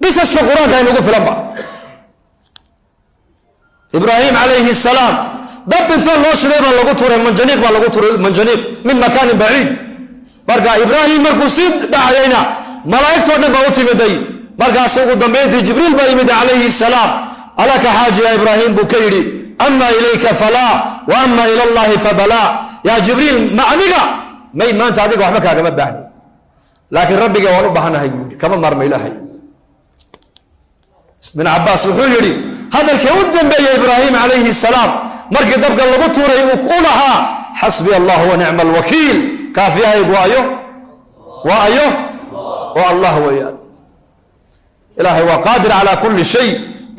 A: qisaska qur-aanka aynugu filanba. ibraahim calayhi salaam dab intoo loo shiday baa lagu turay manjaniiq, baa lagu turay manjaniiq min makaanin baciid. marka ibraahim markuu sii dhacayayna malaa'igtoo dhan baa u timiday. markaas ugu dambayntii jibriil baa yimid calayhi salaam. alaka xaaji ya ibraahim buu ka yidhi ama ilayka falaa wa ama ila allahi fabalaa. yaa jibriil ma adiga may maanta adiga waxba kaagama baahni, laakiin rabbiga waan u baahanahay buu yidhi, kama maarma ilaahay. ibn cabaas wuxuu yidhi hadalkii u dambeeyey ibraahim calayhi salaam markii dabka lagu tuuray u lahaa xasbi allah wa nicma alwakiil, kaafiyahaygu waa ayo oo allah weeyaan. ilaahay waa qaadir calaa kulli shay.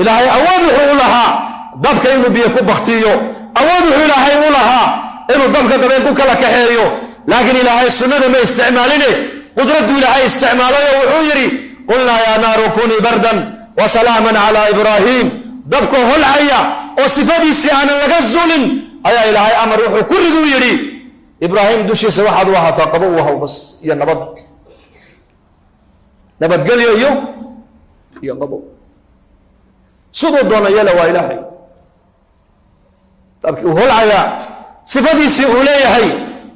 A: ilaahay awood wuxuu u lahaa dabka inuu biyo ku baktiyo, awood wuxuu ilaahay u lahaa inuu dabka dabeen ku kala kaxeeyo, laakiin ilaahay sunnada ma isticmaaline qudradduu ilaahay isticmaalayo wuxuu yidhi qulnaa yaa naaru kunii bardan wa salaaman calaa ibraahim. dabka holcaya oo sifadiisii aanan laga zulin ayaa ilaahay amar wuxuu ku riduu yidhi ibraahim dushiisa waxaad u ahaataa qabo u ahaw bas, iyo nabadgelyo iyo qabo. siduu doona yeela waa ilaahay. dabkii uu holcayaa sifadiisii uu leeyahay,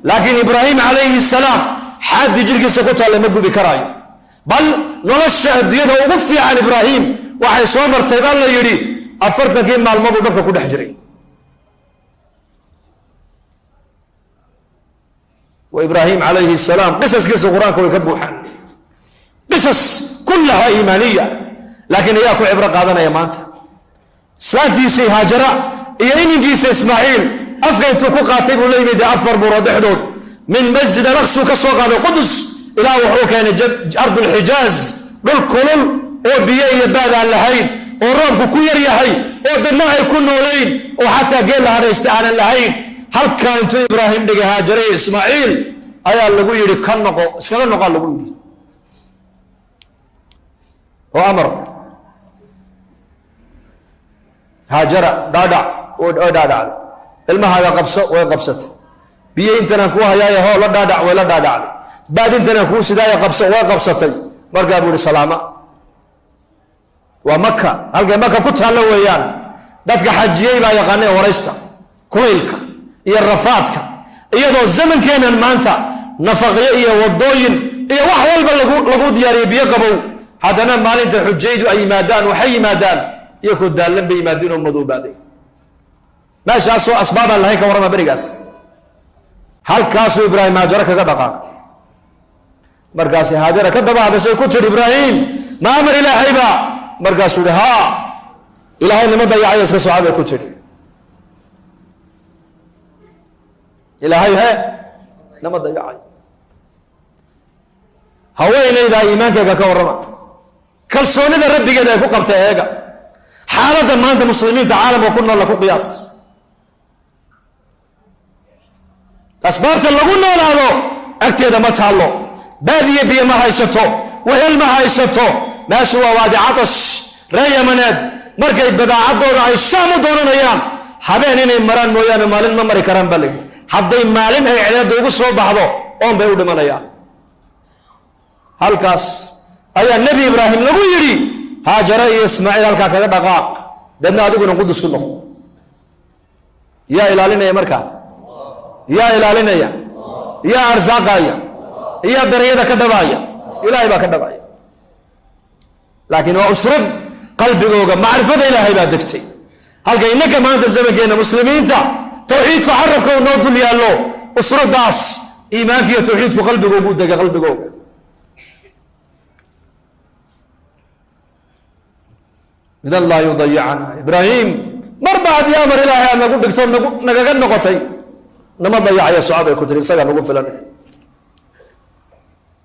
A: laakiin ibraahim calayhi salaam xaadii jirkiisa ku taalla ma gubi karaayo. bal nolosha adduunyada ugu fiican ibraahim waxay soo martay baa la yidhi 40kii maalmooduu dabka ku dhex jiray. wa ibraahim calayhi salaam qisaskiisa qur-aanka way ka buuxaan, qisas kullaha iimaaniya. laakiin ayaa ku cibro qaadanaya maanta. islaantiisii haajara iyo ininkiisa ismaaciil afka intuu ku qaatay buu la yimid 4 buurood dhexdood min masjid al-aqsa ka soo qaaday qudus ilaa wuxuu keenay ardul xijaaz dhul kulul oo biyo iyo baad aan lahayn oo roobku ku yar yahay oo dadna ay ku nooleyn oo xataa geel la hadhaystay aanan lahayn halkaa intuu ibraahim dhigay haajara iyo ismaaciil ayaa lagu yidhi ka noqo iskaga noqo lagu yidhi oo amar haajara dhaadhac oo dhaadhacday ilmahaaga qabso way qabsatay biyo intanaan kuu hayaaye hoo la dhaadhac way la dhaadhacday baad intanaan kuu sidaaye qabso way qabsatay markaa buu ihi salaama waa maka halkay maka ku taallo weeyaan dadka xajiyey baa yaqaanay waraysta kulaylka iyo rafaadka iyadoo zamankeenan maanta nafaqyo iyo wadooyin iyo wax walba lagu diyaariyey biyo qabow haddana maalinta xujaydu ay yimaadaan waxay yimaadaan iyakoo daallan bay yimaadeen oo madoobaaday meeshaasoo asbaabaan lahayn ka warrama berigaas halkaasuu ibraahim haajara kaga dhaqaaqay markaasi haajara ka daba hadashay ku tidhi ibraahim ma amar ilaahayba markaasuu yihi haa ilaahay nima dayacaya iska soca bay ku tidhi ilaahay he nama dayacayo haweenaydaa iimaankeega ka warrama kalsoonida rabbigeeda ay ku qabtay eega xaaladda maanta muslimiinta caalamka ku nool la ku qiyaas asbaabta lagu noolaado agteeda ma taallo baadiye biyo ma haysato wehel ma haysato meeshu waa waadi catash reer yamaneed markay badaacadooda ay shaam u doonanayaan habeen inay maraan mooyaane maalin ma mari karaan baa layidhi hadday maalin ay cideedda ugu soo baxdo oon bay u dhimanayaan halkaas ayaa nebi ibraahim lagu yidhi haajara iyo ismaaciil halkaa kaga dhaqaaq deedna adiguna qudus ku noqo yaa ilaalinaya markaa yaa ilaalinaya yaa arsaaqaya yaa dariyada ka dhabaaya ilaahay baa ka dhabaaya laakiin waa usrad qalbigooga macrifada ilaahay baa degtay halka innaka maanta zamankeenna muslimiinta tawxiidku carabka uu noo dul yaallo usradaas iimaanka iyo tawxiidku qalbigoogu dega qalbigooga idan laa yudayicana ibraahim marba haddii amar ilaahay aad nagu dhigto nagaga noqotay nama dayacaya socod ay ku tiri isagaa nagu filan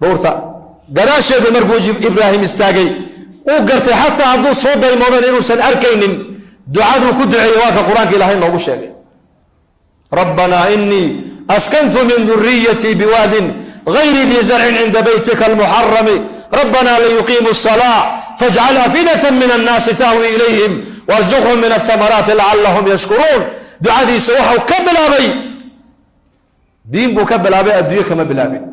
A: buurta gadaasheedu markuu ibraahim istaagay uu gartay xataa hadduu soo daymoodan inuusan arkaynin ducaduu ku duceeyey waa ka qur-aanka ilaahay noogu sheegay rabbanaa inii askantu min duriyatii biwaadin gayri dii zarcin cinda baytika almuxarami rabbanaa liyuqiimu الsalaa fajcal afidatan min annaasi tahwi ilayhim warzuqhum min athamaraati lacallahum yashkuruun ducadiisa waxau ka bilaabay diin buu ka bilaabay adduunye kama bilaabin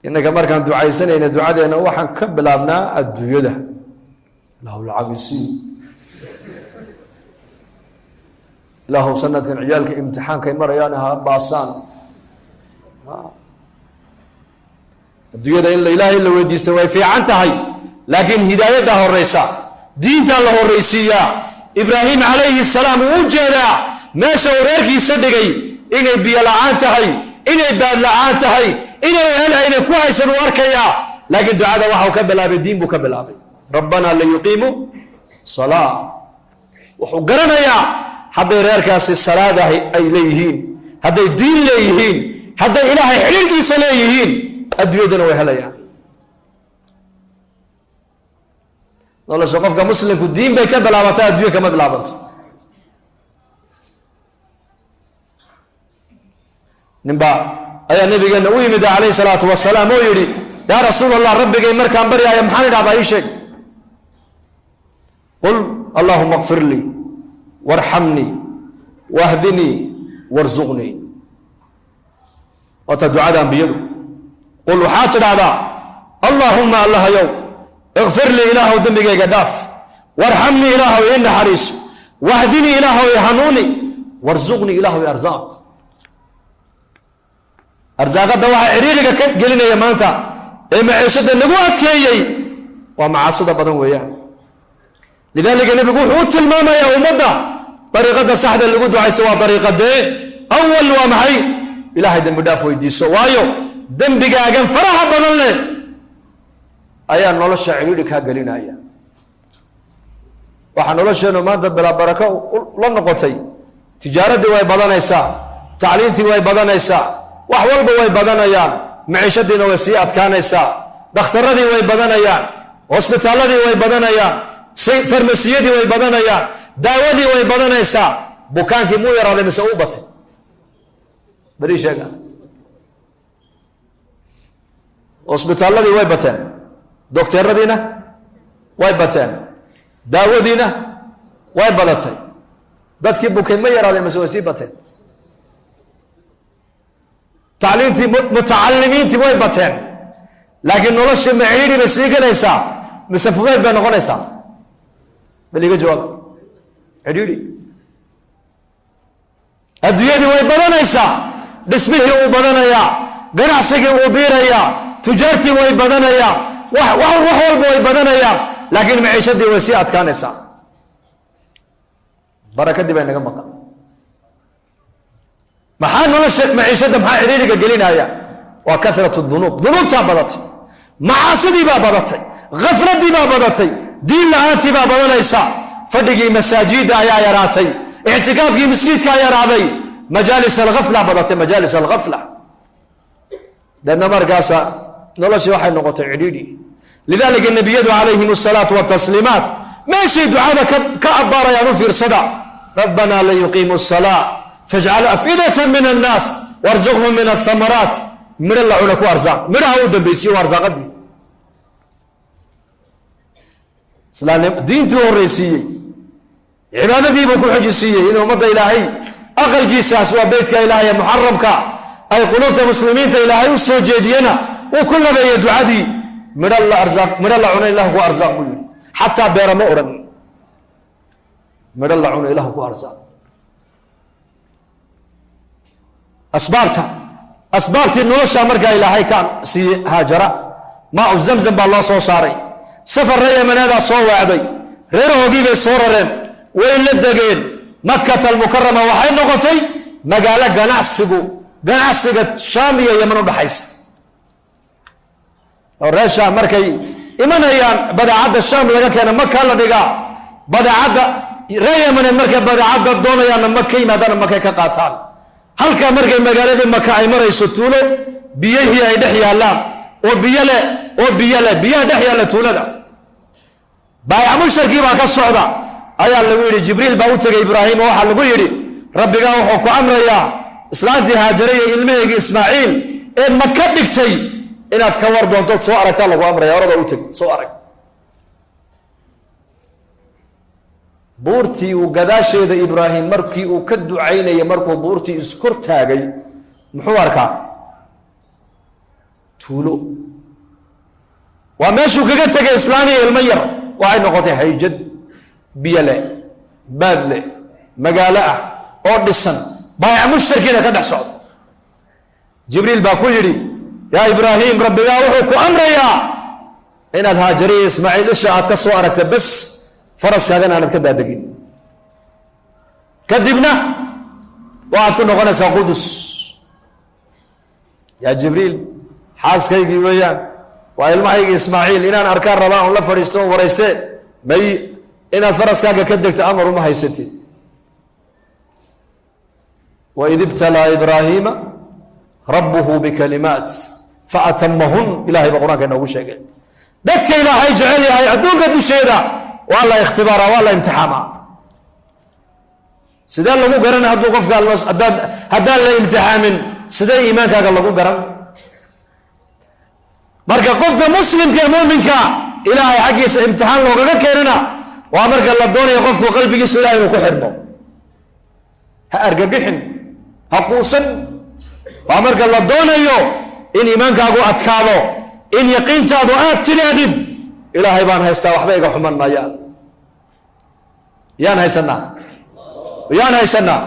A: innaka markaan ducaysanayna ducadeena waxaan ka bilaabnaa adduunyada ilaahu lacagisiiyo ilaahu sanadkan ciyaalka imtixaankay marayaan ha baasaan adduunyada in ilaahay la weydiista way fiican tahay laakiin hidaayaddaa horeysa diintaa la horreysiiyaa ibraahim calayhi salaam uu u jeedaa meesha uu reerkiisa dhigay inay biyo la-aan tahay inay baad la-aan tahay inay wehel ayna ku haysan uu arkayaa laakiin ducada waxau ka bilaabay diin buu ka bilaabay rabbanaa liyuqiimu salaa wuxuu garanayaa hadday reerkaasi salaada ay leeyihiin hadday diin leeyihiin hadday ilaahay xidhiirkiisa leeyihiin adduunyadana way helayaan nolosha qofka muslimku diin bay ka bilaabataa adduunye kama bilaabanto ninbaa ayaa nabigeena u yimid calayhi salaatu wasalaam oo yidhi yaa rasuul allah rabbigay markaan baryaaya maxaan idhahdaa ii sheeg qul allahuma kfir lii warxamnii wahdinii warzuqnii waata ducada ambiyadu qul waxaad tidhahdaa allaahumma allahayow ikfir lii ilaahow dembigayga dhaaf warxamnii ilaahow ii naxariiso wahdinii ilaahow i hanuuni warzuqnii ilaahow i arsaaq arsaaqadda waxaa ciriiriga ka gelinaya maanta ee maciishada lagu adkeeyey waa macaasida badan weeyaan lidaalika nebigu wuxuu u tilmaamayaa ummadda dariiqadda saxda lagu ducaysa waa dariiqadee awal waa maxay ilaahay dembi dhaaf weydiiso waayo dembigaagan faraha badan leh ayaa nolosha ciriiri kaa gelinaya waxaa nolosheenu maanta bilaa barako la noqotay tijaaradii way badanaysaa tacliintii way badanaysaa wax walba way badanayaan maciishadiina way sii adkaanaysaa dhakhtaradii way badanayaan hosbitaaladii way badanayaan farmasiyadii way badanayaan daawadii way badanaysaa bukaankii muu yaraaday mise u batay bari sheega hosbitaaladii way bateen dokteeradiina way bateen daawadiina way badatay dadkii bukay ma yaraadeen mise way sii bateen tacliintii mutacalimiintii way bateen laakiin noloshii maciidhi bay sii galaysaa mise fudeyd bay noqonaysaa bal iga jawaab cidhiidhi adduunyadii way badanaysaa dhismihii uu badanayaa ganacsigii uu biirayaa tujaartii way badanayaa wax walba way badanayaa laakiin maciishadii way sii adkaanaysaa barakadii bay naga maqan maxaa nolosha maciishada maxaa cidhiidhiga gelinaya waa kasratu dunuub dunuubtaa badatay macaasidii baa badatay khafladii baa badatay diin la-aantii baa badanaysa fadhigii masaajida ayaa yaraatay ictikaafkii masjidkaa yaraaday majaalis alghafla badatay majaalis alghafla deedna markaasa noloshii waxay noqotay cidhiidhi lidalika nabiyadu calayhim asalaatu watasliimaat meeshay ducada ka abbaarayaan u fiirsada rabbana la yuqiimu salaa fajcal afidatan min annaas warzuqhum min athamaraat midho la cuna ku arsaaq midhaha u dambaysiye waa arsaaqadii diintii u horreysiiyey cibaadadiibuu ku xojisiiyey in ummadda ilaahay aqalkiisaas waa beytka ilaahay ee muxaramka ay qulubta muslimiinta ilaahay u soo jeediyena uu ku labeeyey ducadii midho la cuna ilahu ku arsaaq buu yidhi xataa beera ma odhan midho la cuna ilahu ku arsaaq asbaabtii nolosha markaa ilaahay ka siiyey haajara maau zamzam baa loo soo saaray safar reer yamaneedaa soo waacday reerahoogii bay soo rareen way la degeen makata almukarama waxay noqotay magaalo ganacsiga shaam iyo yaman u dhaxaysa oo reer shaam markay imanayaan badeecadda shaam laga keena maka la dhigaa badeecadda reer yamaneed markay badeecadda doonayaanna maka yimaadaana makay ka qaataan halkaa markay magaaladii maka ay marayso tuulo biyihii ay dhex yaallaan oo biyaha dhex yaalla tuulada baayac musharkii baa ka socda ayaa lagu yidhi jibriil baa u tegay ibraahim oo waxaa lagu yidhi rabbigaa wuxuu ku amrayaa islaantii haajare iyo ilmaheygii ismaaciil ee maka dhigtay inaad ka war doontood soo aragtaa lagu amraya orada u teg soo arag buurtii uu gadaasheeda ibraahim markii uu ka ducaynayay markuu buurtii iskor taagay muxuu arkaa tuulo waa meeshuu kaga tegay islaaniya ilmo yar waxay noqotay hayjad biyo leh baad leh magaalo ah oo dhisan baayac mushtarkiina ka dhex socda jibriil baa ku yidhi yaa ibraahim rabbigaa wuxuu ku amrayaa inaad haajariya ismaaciil isha aad ka soo aragta bas faraskaagana aanad ka daadegin kadibna waxaad ku noqonaysaa qudus yaa jibriil xaaskaygii weeyaan waa ilmahaygii ismaaciil inaan arkaan rabaa on la fadhiisto on warayste may inaad faraskaaga ka degto amar uma haysatid waid ibtalaa ibraahiima rabbuhu bikalimaat faatamahun ilahay baa qur-aanka inoogu sheegay dadka ilaahay jecel yahay adduunka dusheeda waa la ikhtibaara waa la imtixaamaa sidee lagu garan hadduu qofka haddaan la imtixaamin sidee iimaankaaga lagu garan marka qofka muslimka ee muminka ilaahay xaggiisa imtixaan loogaga keenana waa marka la doonayo qofku qalbigiisa ilahay inuu ku xidhmo ha argagixin ha quusan waa marka la doonayo in iimaankaagu adkaado in yaqiintaadu aad tidhaahdid ilaahay baan haystaa waxba iga xuman maayaan yaan haysanaa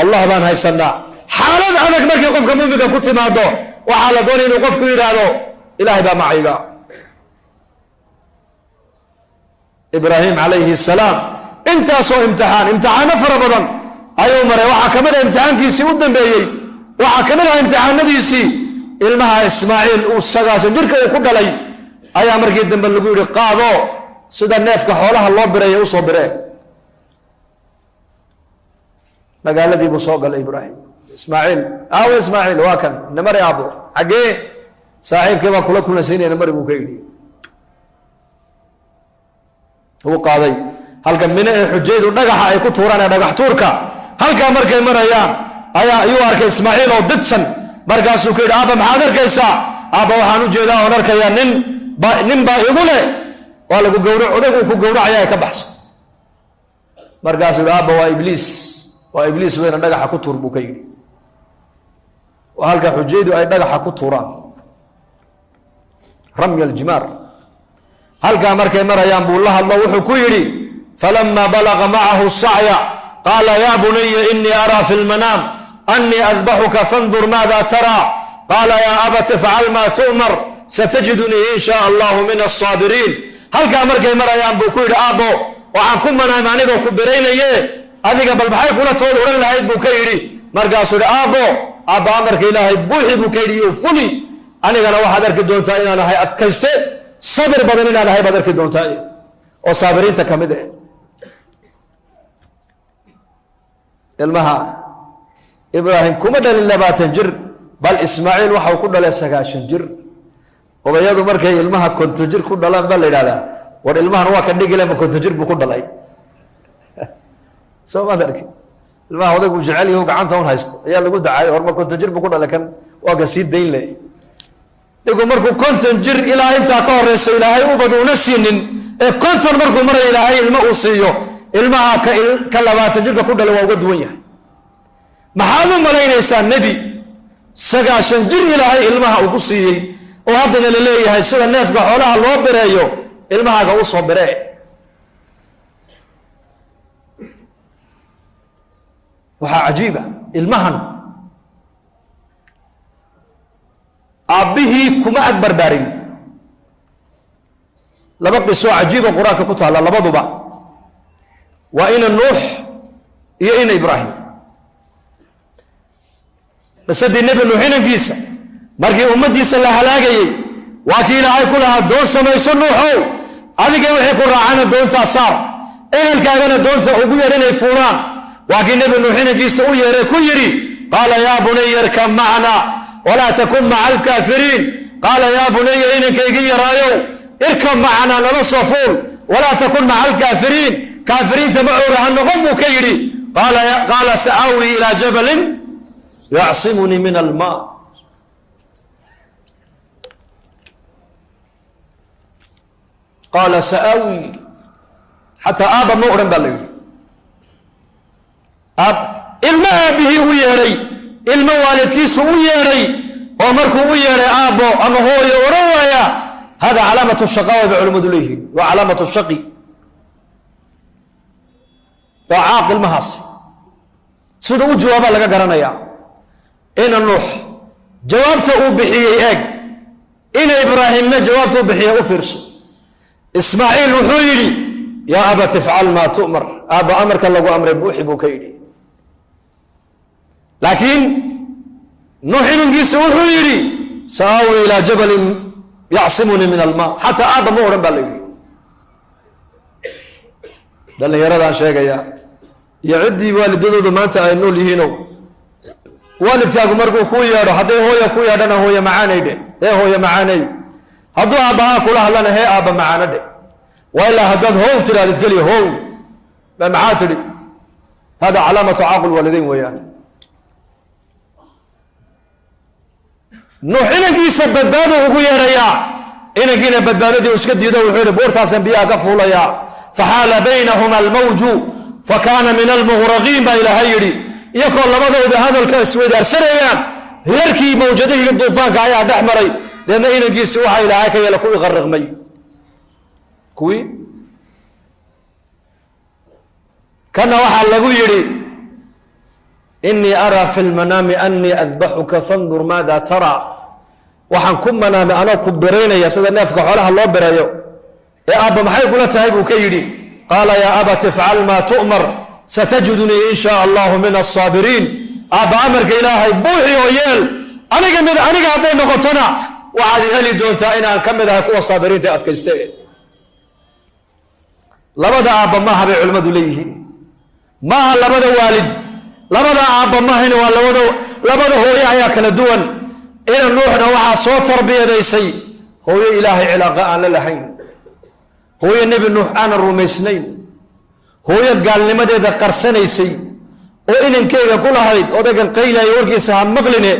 A: allah baan haysanaa xaalad adag markii qofka muminka ku timaado waxaa la doonaya inuu qofku yidhaahdo ilaahay baa macayga ibraahim calayhi salaam intaasoo imtixaano fara badan ayuu maray waxaa ka mid a imtixaankiisii u dambeeyey waxaa ka mid ah imtixaanadiisii ilmaha ismaaciil uu 9 jirka uu ku dhalay ayaa markii dambe lagu yidhi qaado sida neefka xoolaha loo bireeyo usoo biree magaaladii buu soo galay ibraahim ismaaciil aawe ismaaciil waa kan namari aabo xaggee saaxiibkii baa kula kulansiinaya namari buu ka yidhi uu qaaday halka mine ee xujaydu dhagaxa ay ku tuuraan ee dhagax tuurka halkaa markay marayaan ayuu arkay ismaaciil oo didsan markaasuu ku yidhi aabba maxaad arkaysaa aabba waxaan u jeedaa oon arkayaa nin baa igu leh waa lagu gawrac odagu ku gawracaya ka baxso markaasuu yidhi aabba waa ibliis weyna dhagaxa ku tuur buu ka yidhi waa halka xujaydu ay dhagaxa ku tuuraan ramya aljimaar halkaa markay marayaan buu la hadlo wuxuu ku yidhi falama balaga macahu sacya qaala ya bunaya inii araa fi lmanaam أني أذبحك فانظر ماذا ترى قال يا أبت افعل ما تؤمر ستجدني إن شاء الله من الصابرين هل كان مركي مريان بوكوير أبو وعنكم من أمانيك وكبرين أذيك بالبحي كنا تقول أولا لهيد بوكيري مرقاس أبو أمرك إلهي بوحي بوكيري وفلي أنا قال واحد أركي دون تاين أنا هاي أتكسي صبر بدنين أنا هاي بدركي دون تاين وصابرين تكمده المها إبراهيم كما دل لباتن جر بل إسماعيل وحو كل لسكاشن جر وبيض مركي المها كنت جر كل دلان بل لا والمها هو كان ديجي لما كنت جر بكل دلاي سو ما درك المها هذا يقول جعلي هو قعنته هايست يا اللي قلت عاي ورما كنت جر بكل لكن واقسيد دين لي يقول مركو كنت جر إلى أنت كورس إلى هاي وبدون سنين كنت مركو مر إلى هاي المؤسيو المها كلباتن جر كل دلوا وقد وياه maxaad u malaynaysaa nebi sagaashan jir ilaahay ilmaha uu ku siiyey oo haddana la leeyahay sida neefka xoolaha loo bireeyo ilmahaaga u soo biree waxaa cajiiba ilmahan aabbihii kuma ag barbaarin laba qisoo cajiiba qur-aanka ku taalla labaduba waa ina nuux iyo ina ibraahim basadii nebi nuuxinankiisa markii ummaddiisa la halaagayey waa kii ilaahay ku lahaa doon samayso nuuxow adiga wixii ku raacana doontaa saar ehelkaagana doonta ugu yeer inay fuulaan waa kii nebi nuuxinankiisa u yeeray ku yidhi qaala yaa bunaya irkab macna walaa takun maca alkaafiriin qaala yaa bunaya inankaygi yaraayow irkab macna nala soo fuul walaa takun maca alkaafiriin kaafiriinta macooga ha noqon buu ka yidhi qaala sa'aawi ilaa jabalin يعصمني من الماء قال سآوي حتى آبا مؤرن بالله الماء به ويري الماء والدكيس ويري ومركو ويري آبو أما هو يوروايا هذا علامة الشقاوة بعلم ذليه وعلامة الشقي وعاقل المهاصي سيدو جوابا لك قرنيا إن النوح جوابته بحيه إيج إن إبراهيم جوابته بحيه أفرس إسماعيل وحيلي يا أبا تفعل ما تؤمر أبا أمرك الله أمر بوحي بوكيلي لكن نوح نجيس وحيلي سآوي إلى جبل يعصمني من الماء حتى أبا مورن بالليل لأن يرى عن شيء يعدي والدته ما أنت أنو لهينو والدتاgu markuu ku yeedho haday hooyo ku yeedhana hooyo macaanayde hooyo macaanay hadduu aabbaha kula hadlana aabba macaanade waa ilaa haddaad how tiraadid keliya how ma maxaa tidhi hada calaamatu caaqil waalidayn weeyaan nuux inankiisa badbaado ugu yeedhayaa inankiina badbaadadii iska diido wuxuu yidhi buurtaasan biyaha ka fuulayaa faxaala baynahuma almawju fakaana min almughraqiin baa ilaahay yidhi iyakoo labadooda hadalka isweydaarsanayaan heerkii mawjadihii duufaanka ayaa dhex maray deedna inankiisi waxaa ilaahay ka yeela kuwii qarriqmay kuwii kana waxaa lagu yidhi inii araa fi lmanaami anii adbaxuka fandur maada tara waxaan ku manaamay anoo ku biraynaya sida neefka xoolaha loo birayo ee aabba maxay kula tahay buu ka yidhi qaala yaa abati ifcal maa tu'mar ستجدني إن شاء الله من الصابرين أبا أمرك إلهي بوحي ويل أنا هاتين نقطنا وعادي ألي دونتا إنا نكمل هكو الصابرين تأتكستين labada aabba maaha bay culimmadu leeyihiin maaha labada waalid labada aabba maahayna waa labada hooye ayaa kala duwan ina nuuxna waxaa soo tarbiyadaysay hooyo ilaahay cilaaqa aan la lahayn hooyo nebi nuux aanan rumaysnayn hooyo gaalnimadeeda qarsanaysay oo inankeyga ku lahayd odaygan qaylaya warkiisa ha maqline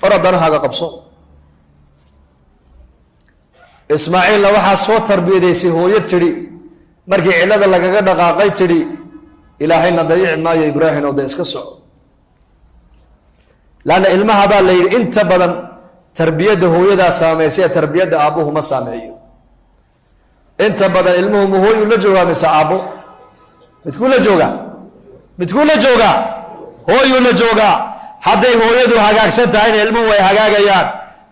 A: or danahaaga qabso ismaaciilna waxaa soo tarbiyadaysay hooyo tidhi markii cillada lagaga dhaqaaqay tidhi ilaahayna dayici maayo ibraahim oo da iska soco laanna ilmaha baa la yidhi inta badan tarbiyadda hooyadaa saameysay ee tarbiyadda aabbuhu ma saameeyo inta badan ilmuhu ma hooyuu la joogaa mise aabbo midkuu la joogaa hooyuu la joogaa hadday hooyadu hagaagsan tahayna ilmuhu way hagaagayaan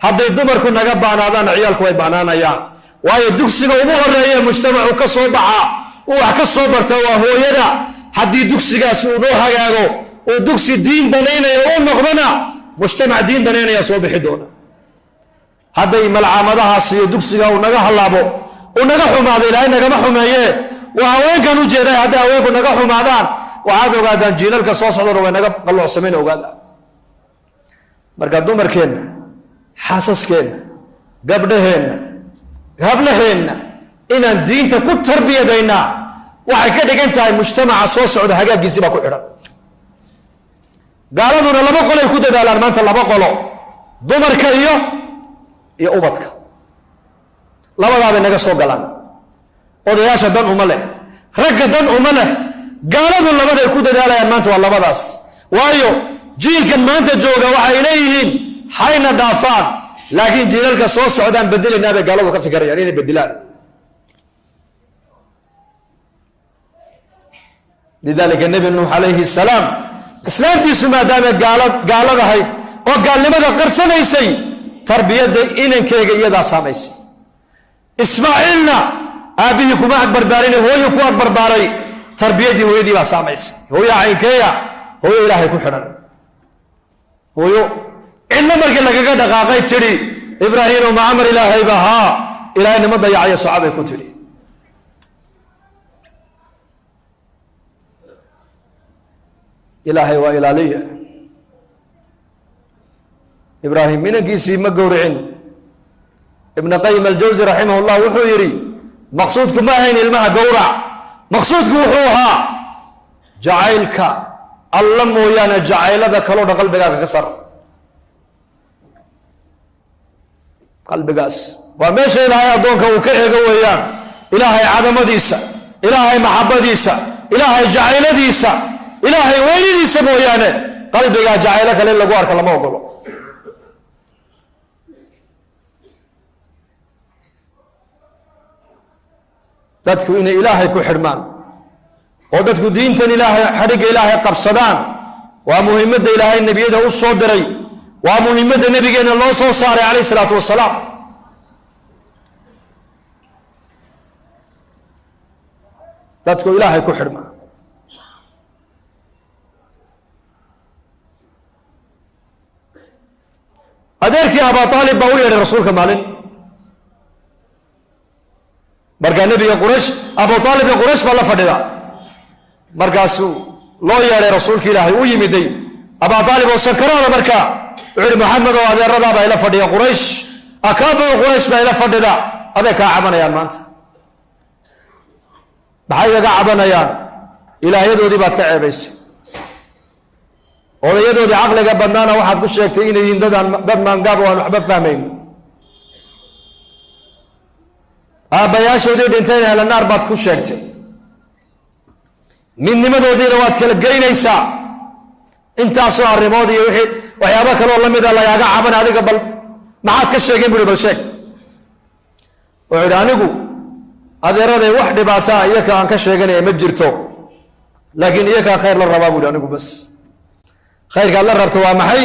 A: hadday dumarku naga baanaadaanna ciyaalku way banaanayaan waayo dugsiga ugu horeeye mujtamacu ka soo baxa uu wax ka soo barta waa hooyada haddii dugsigaas uu noo hagaago uu dugsi diin danaynaya u noqdona mujtamac diin danaynaya soo bixi doona hadday malcaamadahaas iyo dugsiga uu naga hallaabo uu naga xumaado ilaahay nagama xumeeye waa haweenkan u jeeday hadday haweenku naga xumaadaan waxaad ogaadaan jiilalka soo socdona way naga qalloocsamayna ogaada marka dumarkeenna xaasaskeenna gabdhaheenna hablaheenna inaan diinta ku tarbiyadaynaa waxay ka dhigan tahay mujtamaca soo socda hagaaggiisii baa ku xidhan gaaladuna laba qolay ku dadaalaan maanta laba qolo dumarka iyo ubadka labadaabay naga soo galaan odayaasha dan uma leh ragga dan uma leh gaaladu labaday ku dadaalayaan maanta waa labadaas waayo jiilkan maanta jooga waxay leeyihiin hayna dhaafaan laakiin jiilalka soo socdaan bedelaynaa bay gaaladu ka fikirayaan inay bedelaan lidaalika nebi nuux calayhi salaam islaamtiisu maadaamay gaaladahayd oo gaalnimada qarsanaysay tarbiyadda inankeyga iyadaa saamaysay ismaaciilna aabbihii kuma agbarbaarin hooyo ku agbarbaaray tarbiyaddii hooyadii baa saamaysay hooyo caynkeeya hooyo ilaahay ku xidhan hooyo cidna markii lagaga dhaqaaqay tidhi ibraahiimo ma amar ilaahayba haa ilaahay nima dayacayo socabay ku tidhi ilaahay waa ilaaliya ibraahim inankiisii ma gowricin ibn qayim aljawsi raximah llah wuxuu yidhi maqsuudku ma ahayn ilmaha gowrac maqsuudku wuxuu ahaa jacaylka alla mooyaane jacaylada kaloo dhan qalbigaaga ka sar qalbigaas waa meesha ilaahay addoonka uu ka eego weeyaan ilaahay cadamadiisa ilaahay maxabadiisa ilaahay jacayladiisa ilaahay weynidiisa mooyaane qalbigaa jacaylo kale in lagu arka lama ogolo dadku inay ilaahay ku xidhmaan oo dadku diintan ilaahay xadhigga ilaahay qabsadaan waa muhiimadda ilaahay nebiyada u soo diray waa muhiimadda nebigeenna loo soo saaray calayh isalaatu wasalaam dadku ilaahay ku xidhmaan adeerkii abaa aalib baa u yeedhay rasuulka maalin markaa nebiga quraysh abu aalibka quraysh baa la fadhida markaasuu loo yeedhay rasuulka ilaahay u yimiday abaa aalib oo sakaraada markaa wuxuu yihi maxamed oo adeeradaabaa ila fadhiya quraysh akaabiru quraysh baa ila fadhida aday kaa cabanayaan maanta maxay kaga cabanayaan ilaahyadoodii baad ka ceebaysay odayadoodii caqliga badnaana waxaad ku sheegtay inay yihiin dad maangaab oo aan waxba fahmayn aabbayaashoodii dhintayna ahla naar baad ku sheegtay midnimadoodiina waad kala geynaysaa intaasoo arrimood iyo waxyaabo kaloo la mida lagaaga caban adiga bal maxaad ka sheegeen buuhi bal sheeg wuxuu idhi anigu adeeraday wax dhibaataa iyaka aan ka sheeganaya ma jirto laakiin iyakaa khayr la rabaa buuhi anigu bas khayrkaad la rabto waa maxay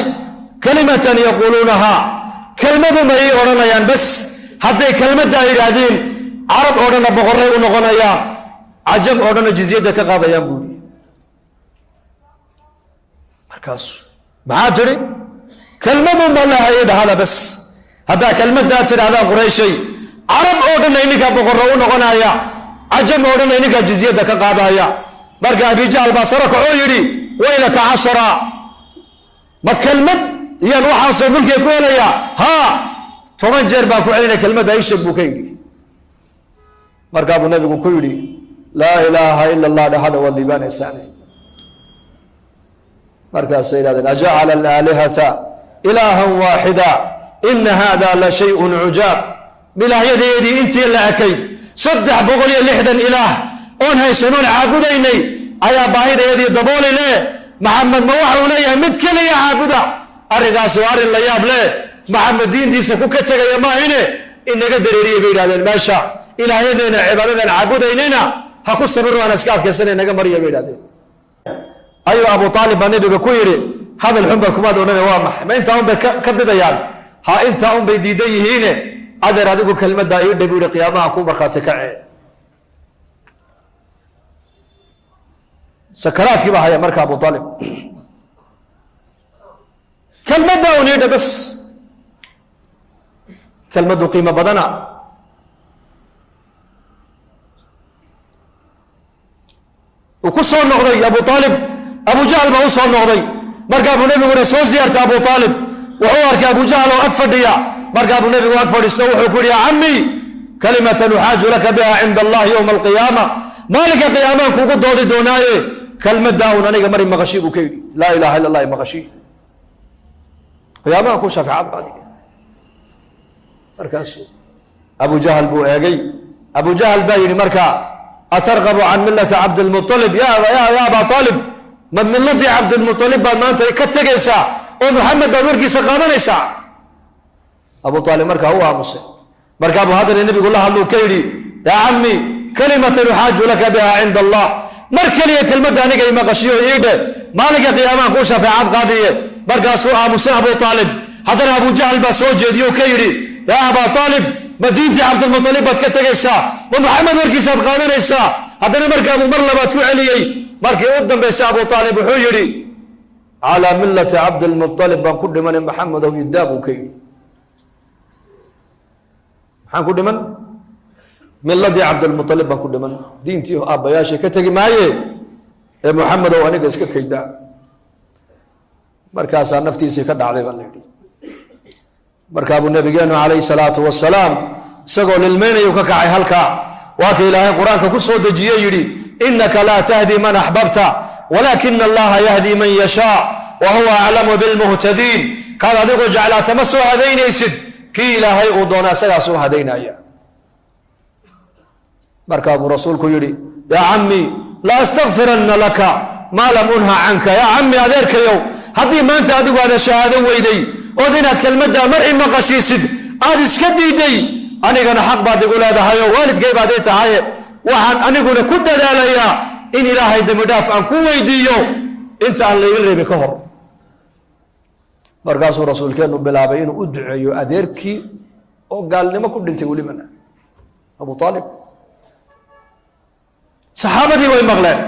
A: kalimatan yaquuluunahaa kelmadu may odhanayaan bas hadday kelmaddaa yidhaahdeen carab oo dhanna boqorray u noqonayaan cajam oo dhanna jizyadda ka qaadayaan buuri markaasu maxaa tidhi kelmadu ma lahaye dhahada bas haddaa kelmaddaa tidhaahdaan qurayshay carab oo dhanna ininkaa boqorro u noqonaya cajam odhanay ninkaa jizyadda ka qaadaya. marka abijahl baa saro kacoo yidhi waylaka 10 ma kelmad iyaan waxaasoo mulkiga ku helayaa haa 10 jeer baan ku celinaya kelmadda ishag buu ka yidhi. markaa buu nabigu ku yidhi laa ilaaha ila allah dhahada waad liibaanaysaan. markaasay yidhahdeen ajacala alaalihata ilaahan waaxida ina hada la shayun cujaab. ilaahyadeedii intii la ekay 360 ilaah oon haysanoon caabudaynay ayaa baahideedii dabooli leh. maxamed ma waxa uu leeyahay mid keliya caabuda. arrinkaasi waa arrin la yaab leh. maxamed diintiisa ku ka tegaya maahine inaga dareeriye bay yidhahdeen meesha ilaahyadeena cibaadadan caabudaynayna ha ku sabir waan iska adkaysana inaga mariya bay yidhahdeen. ayuu abu aalib baa nabiga ku yidhi hadal xun ba kumaad odhana waa maxay ma intaa un bay ka didayaan ha intaa un bay diidan yihiine adeer adigu kelmaddaa ii dhab yidhi qiyaamaha ku markhaati kace. sakaraadkii baa haya marka abu aalib kelmaddaa un ii dhab bas. kelmaddu qiimo badana. uu ku soo noqday abu aalib abu jahl baa u soo noqday. markaa buu nabiguna soo ziyaartay abu aalib wuxuu arkay abu jahl oo ag fadhiya. markaa buu nabigu ag fadhiisto wuxuu ku yidhi yaa cammi kalimatan uxaaju laka biha cinda allahi yowma alqiyaama. maalinka qiyaamaan kuugu doodi doonaaye kelmaddaa un aniga mari maqashii buu ka yidhi laa ilaha illa allahi maqashii qiyaamaha ku shafeecad qaadiga. markaasu abu jahl buu eegay. abu jahl baa yidhi markaa atarqabu can millati cabdilmualib ya aba aalib ma milladii cabdilmualib baad maanta ka tegaysaa oo maxamed baad warkiisa qaadanaysaa. abu aalib markaa u aamusay. markaabuu haddana nebigu la hadluu ka yidhi yaa cammi kalimatan uxaaju laka biha cinda allah. mar keliya kelmadda aniga imaqashiyo iidhe maalinka qiyaamaha kuu shafeecad qaadiye. markaasuu aamusay abu aalib. haddana abu jahl baa soo jeediye oo ka yidhi yaa abaa aalib ma diintii cabdilmualib baad ka tegaysaa ma maxamed warkiisaad qaadanaysaa. haddana markaabuu mar labaad ku celiyey. markii u dambaysay abu aalib wuxuu yidhi calaa millati cabdilmualib baan ku dhimanay maxamedow idaa buu ka yidhi. maxaan ku dhiman milladii cabdilmualib baan ku dhiman diintii aabbayaashay ka tegi maaye ee maxamedow aniga iska kaydaa. markaasaa naftiisii ka dhacday baa la yidhi. markaabuu nabigeenu calayhi salaatu wasalaam isagoo lilmaynayu ka kacay halkaa. waa ka ilaahay qur-aanka ku soo dejiye yidhi inaka laa tahdi man axbabta walaakina allaha yahdi man yashaa wa huwa aclamu bilmuhtadiin. kaad adigoo jeclaata ma soo hadaynaysid kii ilaahay uu doona isagaa soo hadaynaya. markaabuu rasuulku yidhi yaa cammi la astakfiranna laka maa lam unha canka. yaa cammi adeerkayow haddii maanta adigu aada shahaado weyday ood inaad kelmaddaa mar i maqashiisid aad iska diiday anigana xaq baad igu leedahayoo waalidkay baad ii tahaye waxaan aniguna ku dadaalayaa in ilaahay dembi dhaaf aan ku weydiiyo inta aan layga reebin ka hor. markaasuu rasuulkeennu bilaabay inuu u duceeyo adeerkii oo gaalnimo ku dhintay welibana abu aalib. saxaabadii way maqleen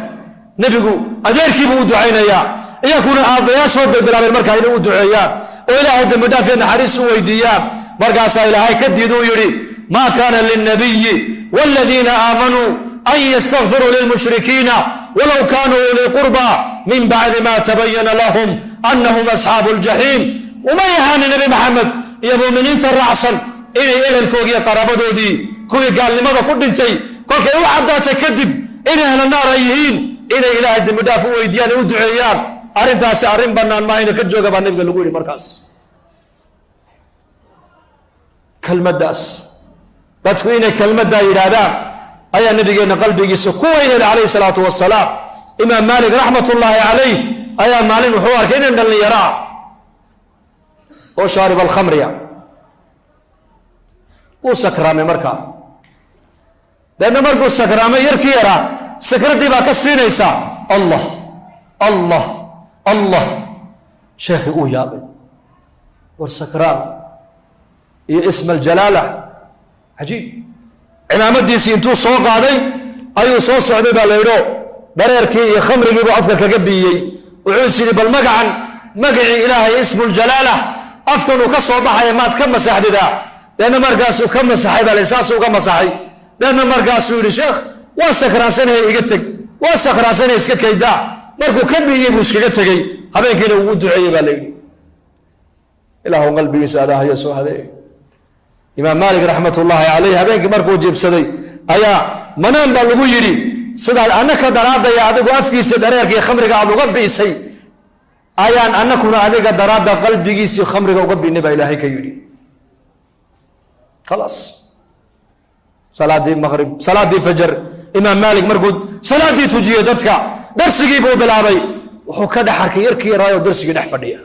A: nebigu adeerkiibuu u ducaynayaa. iyakuna aabbayaashood bay bilaabeen markaa inay u duceeyaan oo ilaahay dembi dhaaf iyo naxariis u weydiiyaan. markaasaa ilaahay ka diiduu yidhi maa kaana lilnabiyi waaladiina aamanuu an yastakfiruu lilmushrikiina walow kaanuu ulii qurba min bacdi ma tabayana lahum annahum asxaabu ljaxiim. uma yahaani nebi maxamed iyo muuminiinta raacsan inay ehelkoogii qaraabadoodii kuwii gaalnimada ku dhintay kolkay u caddaatay kadib inay ahla naar ay yihiin inay ilaahay dembi dhaaf u weydiiyaan u duceeyaan. arrintaasi arrin bannaan maahayna ka jooga baa nabiga lagu yidhi. markaas kelmaddaas dadku inay kelmaddaa yidhaahdaan ayaa nabigeenna qalbigiisa ku weyneed calayhi salaatu wasalaam. imaam maalik raxmatullaahi calayh ayaa maalin wuxuu arkay inan dhallinyaro ah oo shaarib alkhamriya uu sakraamay. markaa deedna markuu sakraamay yarkii yaraa sakraddii baa ka siinaysaa allah allah allah. sheekhii uu yaabay war sakraan iyo isma aljalaala cajiib. cimaamadiisii intuu soo qaaday ayuu soo socday baa la yidho dhareerkii iyo khamrigiibuu afka kaga biiyey. wuxuu is yidhi bal magacan magacii ilaahay ismuljalaala afkan uu ka soo baxaya maad ka masaxdidaa. deedna markaasuu ka masaxay baa saasuu uga masaxay. deedna markaasuu yidhi sheekh وسكراسنه يقتك وسكراسنه اسك كيدا مركو كبيي بو اسكغا تغي habeenkiina uu duceeyay baa leeyahay ilaahu qalbigiisa adaa hayo soo haday imaam maalik raxmatullaahi alayhi habeenkii markuu jibsaday ayaa manaan baa lagu yiri sidaa annaka daraadaya adigu afkiisa dareerkii khamriga aad uga biisay ayaan annakuna adiga daraada qalbigiisa khamriga uga biinay baa ilaahay ka yiri خلاص salaadii maghrib salaadii fajr imaam maalik markuu salaadii tujiyo dadka darsigii buu bilaabay wuxuu ka dhaxarkay yarkii raayo darsigii dhex fadhiya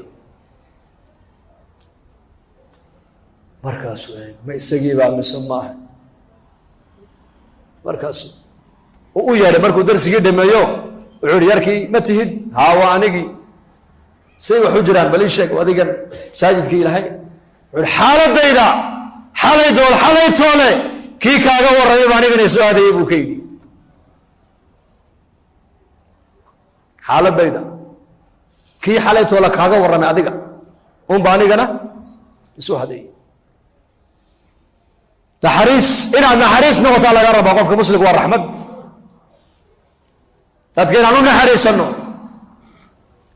A: markaas ma isagii baa mismaa markaas uu yeeray markuu darsigii dhameeyo wuxuu yarkii ma tihid haa anigi say wuxuu jiraan bal sheeg adigan saajidkii ilaahay wuxuu xaaladayda xalaytoole kii kaaga warramay baan anigana soo aadayay buu ka yidhi xaaladayda kii xalaytoole kaaga warramay adiga baan anigana soo aadayay naxariis inaad naxariis noqotaa laga rabaa qofka muslimka waa raxmad dadka inaan u naxariisano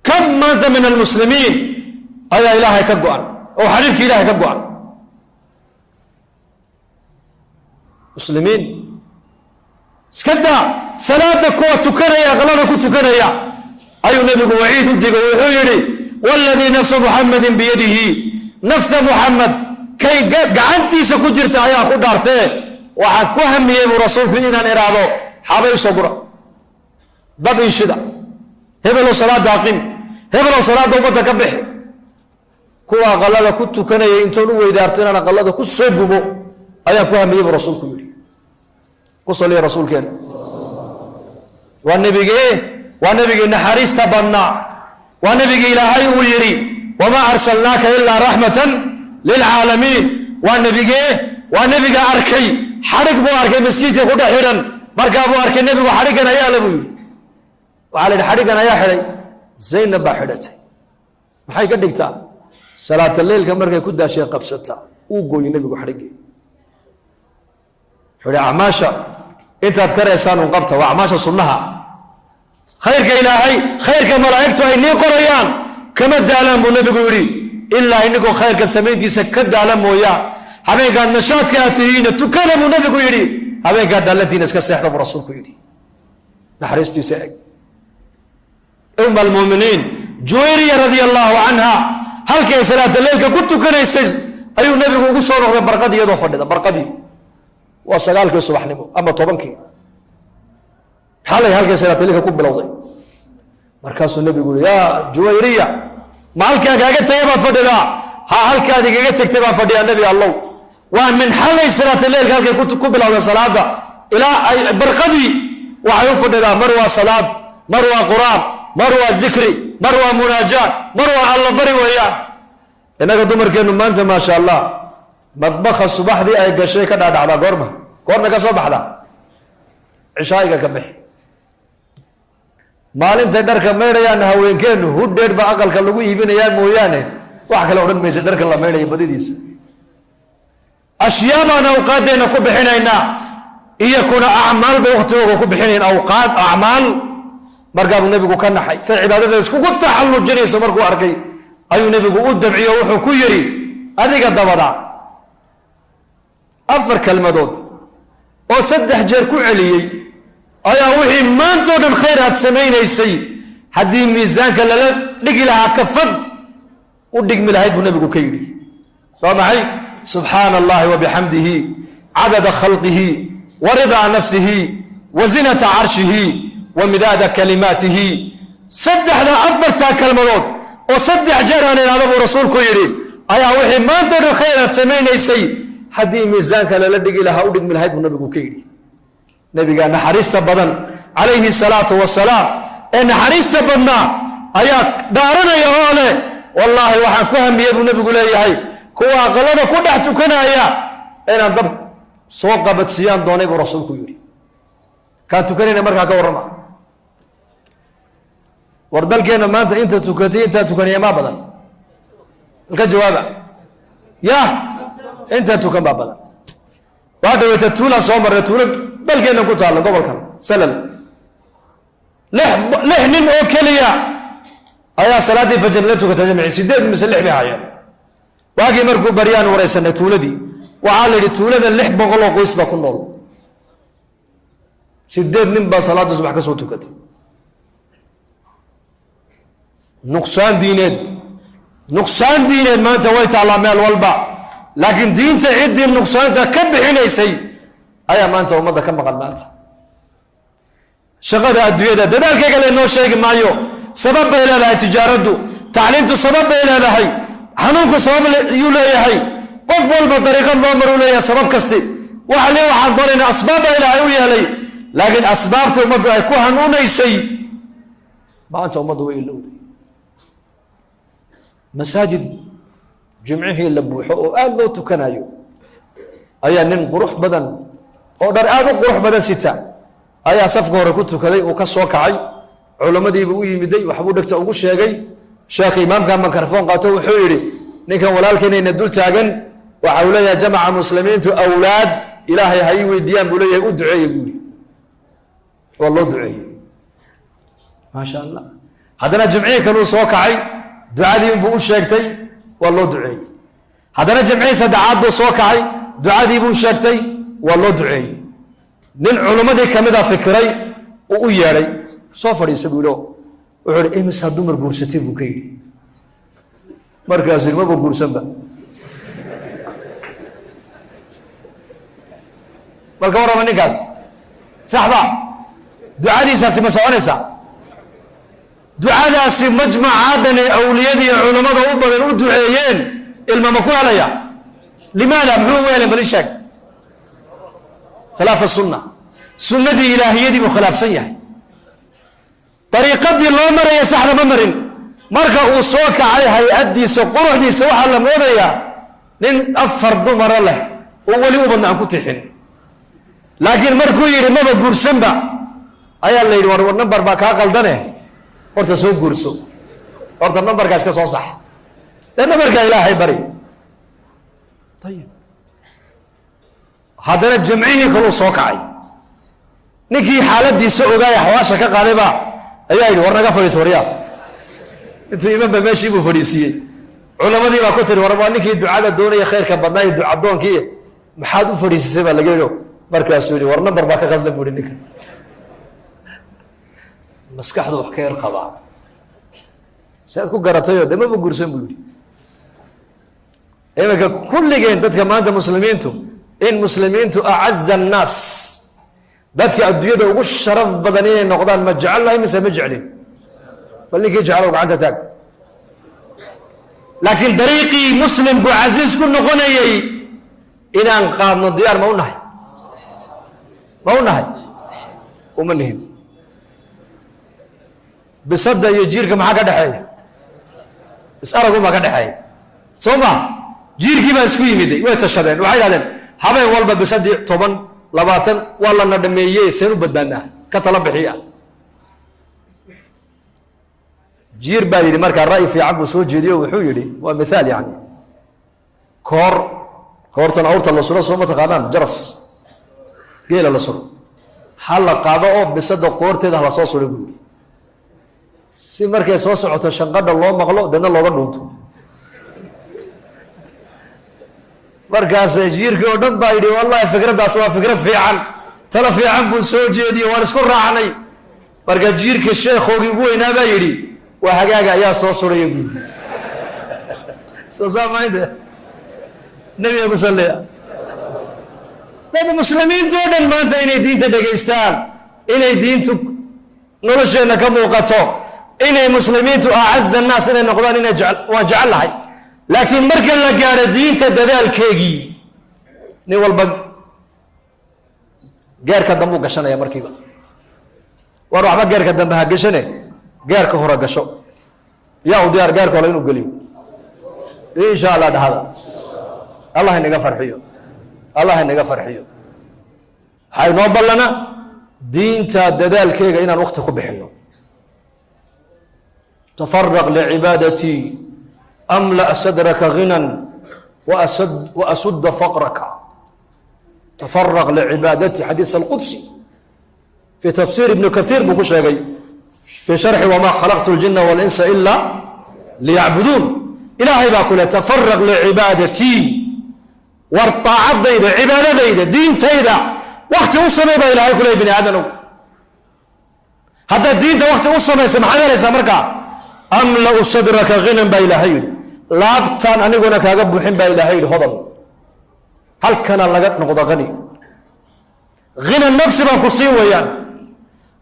A: kam maanta min almuslimiin ayaa ilaahay ka go-an oo xariirka ilaahay ka go-an muslimiin iska daa salaada kuwa tukanaya aqlada ku tukanaya ayuu nabigu waciid u digay wuxuu yidhi waladii nafsu muxamadin biyadihi nafta muxamed kay gacantiisa ku jirta ayaa ku dhaartee waxaan ku hamiyey buu rasuulku inaan iraado xabay soo gura dab inshida hebelo salaada aqim hebelo salaada ummadda ka bixi kuwa aqalada ku tukanaya intoon u weydaarto inaan aqalada ku soo gubo ayaa ku hamiyey buu rasuulku yidhi ku saliya rasuulkeen waa nabigii naxariista badnaa waa nabigii ilaahay uu yidhi wamaa arsalnaaka ilaa raxmatan lilcaalamiin waa nabiga arkay xadhig buu arkay maskiidka ku dhex xidhan markaa buu arkay nebigu xadhiggan ayaa le buu yidhi waxaa la yidhi xadhiggan ayaa xidhay zaynab baa xidhatay maxay ka dhigtaa salaata leylka markay ku daashay qabsataa uu gooyey nebigu xadhiggii wuxuu yidhi acmaasha intaad ka reesaan un qabta waa acmaasha sunnaha khayrka ilaahay khayrka malaa'igtu ay nii qorayaan kama daalaan buu nebigu yidhi ilaa inigoo khayrka samayntiisa ka daala mooyaa habeenkaad nashaadka aad tihiina tukana buu nebigu yidhi habeenkaad daalantiina iska seexda buu rasuulku yidhi naxariistiisa eg almuminiin juwayriya radia allaahu canha halkay salaata leylka ku tukanaysay ayuu nebigu ugu soo noqday barqadii iyadoo fadhida barqadii waa 9kii subaxnimo ama 10kii xalay halkay salaata leylka ku bilowday markaasuu nebigu yidhi yaa juwayriya ma halkaa kaaga tagay baad fadhidaa ha halkaad igaga tagtay baan fadhiyaa nebi allow waa min xalay salaata leylka halkay ku bilowday salaada ilaa ay barqadii waxay u fadhidaa mar waa salaad mar waa quraan mar waa dikri mar waa munaajaat mar waa alla bari weeyaan innaga dumarkeennu maanta maasha allah madbakha subaxdii ay gashay ka dhaadhacdaa goorma ka soo baxdaa cishaa'iga ka bixi maalintay dharka maydhayaanna haweenkeennu hudheer ba aqalka lagu iibinayaa mooyaane wax kale odhan maysa dharkan la maydhaya badidiisa ashyaa baan awqaaddeenna ku bixinaynaa iyakuna acmaal bay waktigooga ku bixinayn awqaad acmaal markaabuu nebigu ka naxay say cibaadada iskugu taxallujinayso markuu arkay ayuu nebigu u dabciyo wuxuu ku yidhi adiga dabada 4 kelmadood oo 3 jeer ku celiyey ayaa wixii maantoo dhan khayr aad samaynaysay haddii miisaanka lala dhigi lahaa kafad u dhigmi lahayd buu nebigu ka yidhi waa maxay subxaana allahi wabixamdihi cadada khalqihi waridaa nafsihi wazinata carshihi wamidaada kalimaatihi 4 kelmadood oo 3 jeer aan idhaahdo buu rasuulku yidhi ayaa wixii maantoo dhan khayr aad samaynaysay haddii miisaanka lala dhigi lahaa u dhigmi lahayd buu nebigu ka yidhi nebiga naxariista badan calayhi salaatu wasalaam ee naxariista badnaa ayaa dhaaranaya oo leh wallaahi waxaan ku hamiyey buu nebigu leeyahay kuwa aqalada ku dhex tukanaya inaan dab soo qabadsiiyaan doonay buu rasuulku yidhi kaan tukanayna markaa ka warrama war dalkeenna maanta inta tukatay intaa tukanaya maa badan halka jawaaba ya intaa tukan baa badan waa dhaweyta tuulaan soo marray tuulo dalkeenna ku taalla gobolkan salal lix nin oo keliya ayaa salaadii fajr la tukatay jamci 8 mise 6 bay hayeen waagii markuu baryaan wareysanay tuuladii waxaa la yidhi tuulada 600 oo qoys baa ku nool 8 nin baa salaada subax ka soo tukatay nuqsaan diineed maanta way taallaa meel walba laakiin diinta ciddii nuqsaanta ka bixinaysay ayaa maanta ummadda ka maqan maanta shaqada adduunyada dadaalkayga laynoo sheegi maayo sabab bay leedahay tijaaraddu tacliintu sabab bay leedahay xanuunku sabab yuu leeyahay qof walba dariiqad loo maruu leeyahay sabab kasti waxaan doonaynaa asbaab baa ilaahay u yeelay laakiin asbaabta ummaddu ay ku hanuunaysay maanta ummaddu way ilowday masaajid jimcihii la buuxo oo aad loo tukanayo ayaa nin qurux badan oo dhar aad u qurux badan sita ayaa safka hore ku tukaday uu ka soo kacay culimadiiba u yimiday waxbuu dhegta ugu sheegay sheekh imaamka mikrofon qaato wuxuu yidhi ninkan walaalkeenayna dul taagan waxa uu leeyahay jamaca muslimiintu awlaad ilaahay ha ii weydiiyaan buu leeyahay u duceeye buu yidhi waa loo duceeyey maasha allah haddana jimcihii kaluu soo kacay ducadii inbuu u sheegtay waa loo duceeyey haddana jimcihii saddexaad buu soo kacay ducadii buu sheegtay waa loo duceeyey nin culimmadii ka mid a fikiray uu u yeedhay soo fadhiisa buu yidhi wuxuu yidhi imisaa dumar guursatay buu ka yidhi markaas maba guursanba marka warrama ninkaas saxba ducadiisaasi ma soconaysaa ducadaasi majmacaadan ee awliyadii culammada u badan u duceeyeen ilma ma ku helaya limaada muxuu u helay bali sheeg khilaafa sunna sunnadii ilaahiyadii buu khilaafsan yahay dariiqadii loo maraya saxda ma marin marka uu soo kacay hay-addiisa quruxdiisa waxaa la moodayaa nin 4 dumara leh oo weli u badna aan ku tixin laakiin markuu yidhi maba guursanba ayaa la yidhi war nambar baa kaa qaldane horta soo guurso horta nambarkaas ka soo sax dee nambarkaa ilaahay bari ayib haddana jamcihii kaluu soo kacay ninkii xaaladiisa ogaaya xawaasha ka qaadayba ayaa yidhi war naga fadhiiso waryaa intuu imanba meeshii buu fadhiisiiyey culamadii baa ku tiri war waa ninkii ducada doonaya khayrka badnaa iyo ducadoonkii maxaad u fadhiisisay baa laga yidhi markaasuu yidhi war nambar baa ka qaldan buu yidhi ninka maskaxdu wax ka yar qabaa si aad ku garatayoo dee maba guursan buu yidhi iminka kulligeen dadka maanta muslimiintu in muslimiintu acaza annaas dadka adduunyada ugu sharaf badan inay noqdaan ma jecelnahay mise ma jeclin bal ninkii jeclow gacanta taag laakiin dariiqii muslimku casiis ku noqonayay inaan qaadno diyaar ma u nahay uma nihin bisada iyo jiirka maxaa ka dhexeeya is-aragunbaa ka dhexeeya soo ma jiirkii baa isku yimiday way tashadeen waxay dhahdeen habeen walba bisadii 10 20 waa lana dhameeyey seen u badbaadnaa ka tala bixiya jiir baa yidhi markaa ra'yi fiican buu soo jeediyo wuxuu yidhi waa mithaal yani koortan awrta la sulo soo ma taqaanaan jaras geela la sulo ha la qaado oo bisada qoorteeda hala soo sulo buu yidhi si markay soo socoto shanqadha loo maqlo dadna looga dhuunto markaas jiirkii oo dhan baa yidhi wallahi fikraddaas waa fikrad fiican tala fiican buu soo jeediye waan isku raacnay marka jiirka sheekhoogii ugu weynaa baa yidhi waa hagaaga ayaa soo suraya buu yidhi soo saamaynta nabiga ku salliya dad muslimiinta oo dhan maanta inay diinta dhegaystaan inay diintu nolosheenna ka muuqato inay muslimiintu acaza annaas inay noqdaan waan jecel lahay laakiin marka la gaaro diinta dadaalkeegii nin walba geerka dambe u gashanaya markiiba war waxba geerka dambe ha gashane geerka hore gasho yaa u diyaar geerka hore inuu geliyo insha allah dhahada allah inaga farxiyo waxay noo ballana diinta dadaalkeega inaan waqti ku bixino tafaraq licibaadatii أملأ صدرك غنى وأسد فقرك تفرغ لعبادتي حديث القدسي في تفسير ابن كثير بكشاقي في شرح وما خلقت الجن والإنس إلا ليعبدون إلهي باكل تفرغ لعبادتي والطاعة ديدا عبادة ديدا دين تيدا وقت أصمي با إلهي كل ابن آدم هذا الدين ده وقت أصمي سمح هذا ليس مركا أملأ صدرك غنى با إلهي لابتان أني قلنا كاقب بحين با إلهي هضم هل كان لقد نقضى غني غنى النفس با كسين ويان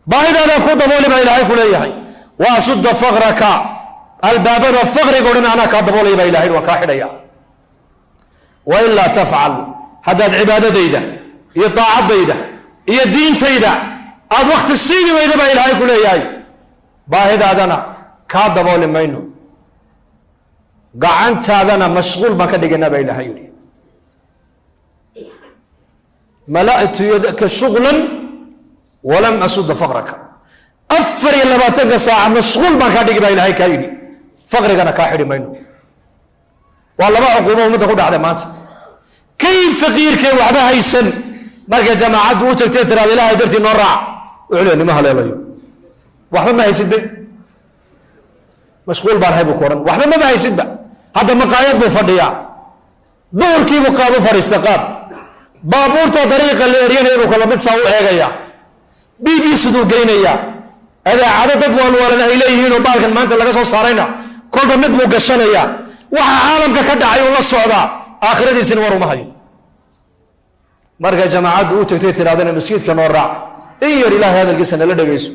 A: باهدا أنا كود بولي با إلهي كل إيهي وأسد فغرك الباب الفغر قلنا أنا كاد بولي با إلهي وكاحد إياه وإلا تفعل هذا العبادة ديدا هي طاعة ديدا هي دين تيدا هذا وقت السين وإذا با إلهي كل إيهي باهدا أنا كاد بولي مينو قعنت هذا أنا مشغول ما كدقنا با إلهي ملأت يدك شغلا ولم أسد فقرك أفر إلا ما تلقى ساعة مشغول ما كان يجيب إلهي كايدي فقرك أنا كاحري منه والله ما عقوبة وما تقول على مات كيف فقير كيف وحبها يسن مرقى جماعات بوتك تترى إلهي درتي نورع وعليني ما هلا يليو وحبا ما يسد بي مشغول بارهي بكورن وحبا ما يسد بي هذا مقايد بفضيع دور كيف قابو فارستقاب بابورتا طريقة اللي أرينا يبقى كلا متساو إيغايا بي بي سدو قينيا هذا عدد والوالنا إليه وبالك ما أنت لقصوا صارينا كل ما مدمو قشانيا وحا عالمك كدعي والله الصعبة آخرتي سنور ومهي مرقى جماعات دوتك تيتر هذا المسجد كنورع إيه إله هذا القسن اللي دقيسو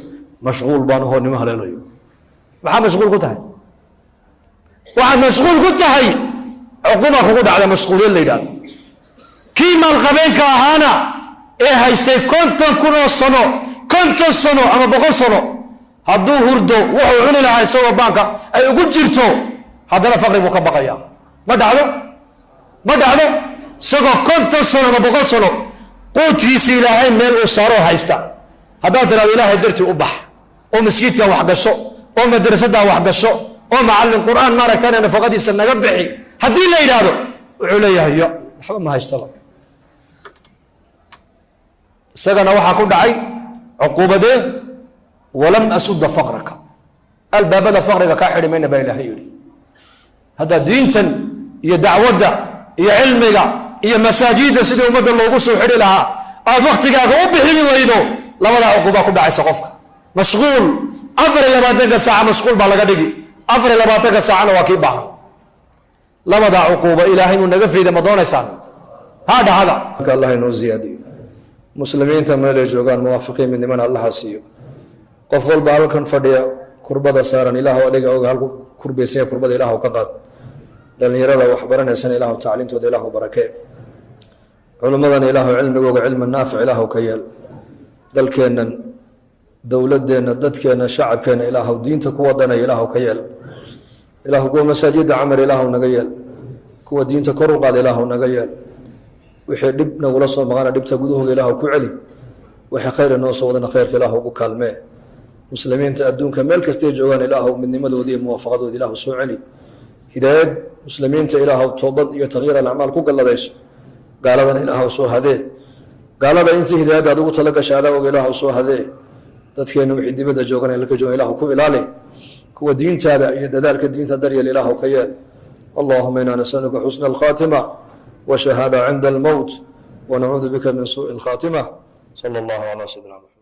A: مشغول بانو هو نمها ليلو وحا مشغول قلتها وحا مشغول قلتها عقوبة قلت على مشغولين اللي دان كيما الغبين كاهانا إيه هايستي كنتن كنو الصنو كنتن الصنو أما بقول صنو هدو هردو وحو عني لها يسوى بانكا أي أقول جرتو هذا فقري مكبقيا ما دعلو سقو كنتن الصنو أما بقول صنو قوت هيسي إلهي ميل أسارو هايستا هذا ترى إلهي درتي أبح ومسجدك وحقشو ومدرسة وحقشو ومعلم قرآن ما ركان أنا فقدي سنة قبحي هدي اللي يلادو وعليها هي حبا ما هايستا سجن وحى كل عي عقوبة ولم أسد فقرك الباب لا فقرك كاحد من بين هيولي هذا دينتن هي دعوة هي علمك هي مساجد سيدي ومد الله وقصوا حري لها وقتك أبحرني ويدو لما لا عقوبة كل عي سقفك مشغول أفر لما تلقى ساعة مشغول بالغدقي أفر لما تلقى ساعة وكيبها لما دا عقوبة إلهي من نقفل إذا مضون إسان هذا الله ينوزي هذه مسلمين تملي جوغان موافقين من دمان الله سيو قفول بالكن فديا كربدا سارن اله ودغا او هل كربيسه كربدا اله كقاد دليرada wax baranaysan ilahu tacliintooda ilahu barakee culummadan ilahu cilmigooga cilmi naafic ilahu ka yeel dalkeenan dawladeena dadkeena shacabkeena ilahu diinta ku wadanay ilahu ka yeel ilahu kuwa masaajida amal ilahu naga yeel kuwa diinta kor u qaad ilahu naga yeel wixii dib nagula soo maqana dibta gudahooda ilaahu ku celi wixii khayr noo soo wadana khayrka ilaahu ugu kaalmee muslimiinta adduunka meel kastay joogaan ilaahu midnimadooda iyo muwaafaqadooda ilaahu soo celi hidaayad muslimiinta ilaahu toobad iyo tagyiir al-acmaal ku galladayso gaaladan ilaahu soo hadee gaalada intii hidaayadda aad ugu tala gashaada og ilaahu soo hadee dadkeena wixii dibadda joogan ee la joogan ilaahu ku ilaali kuwa diintaada iyo dadaalka diinta daryeel ilaahu ka yeel allahumma inna nas'aluka husna al-khatima وشهادة عند الموت ونعوذ بك من سوء الخاتمة صلى الله على سيدنا محمد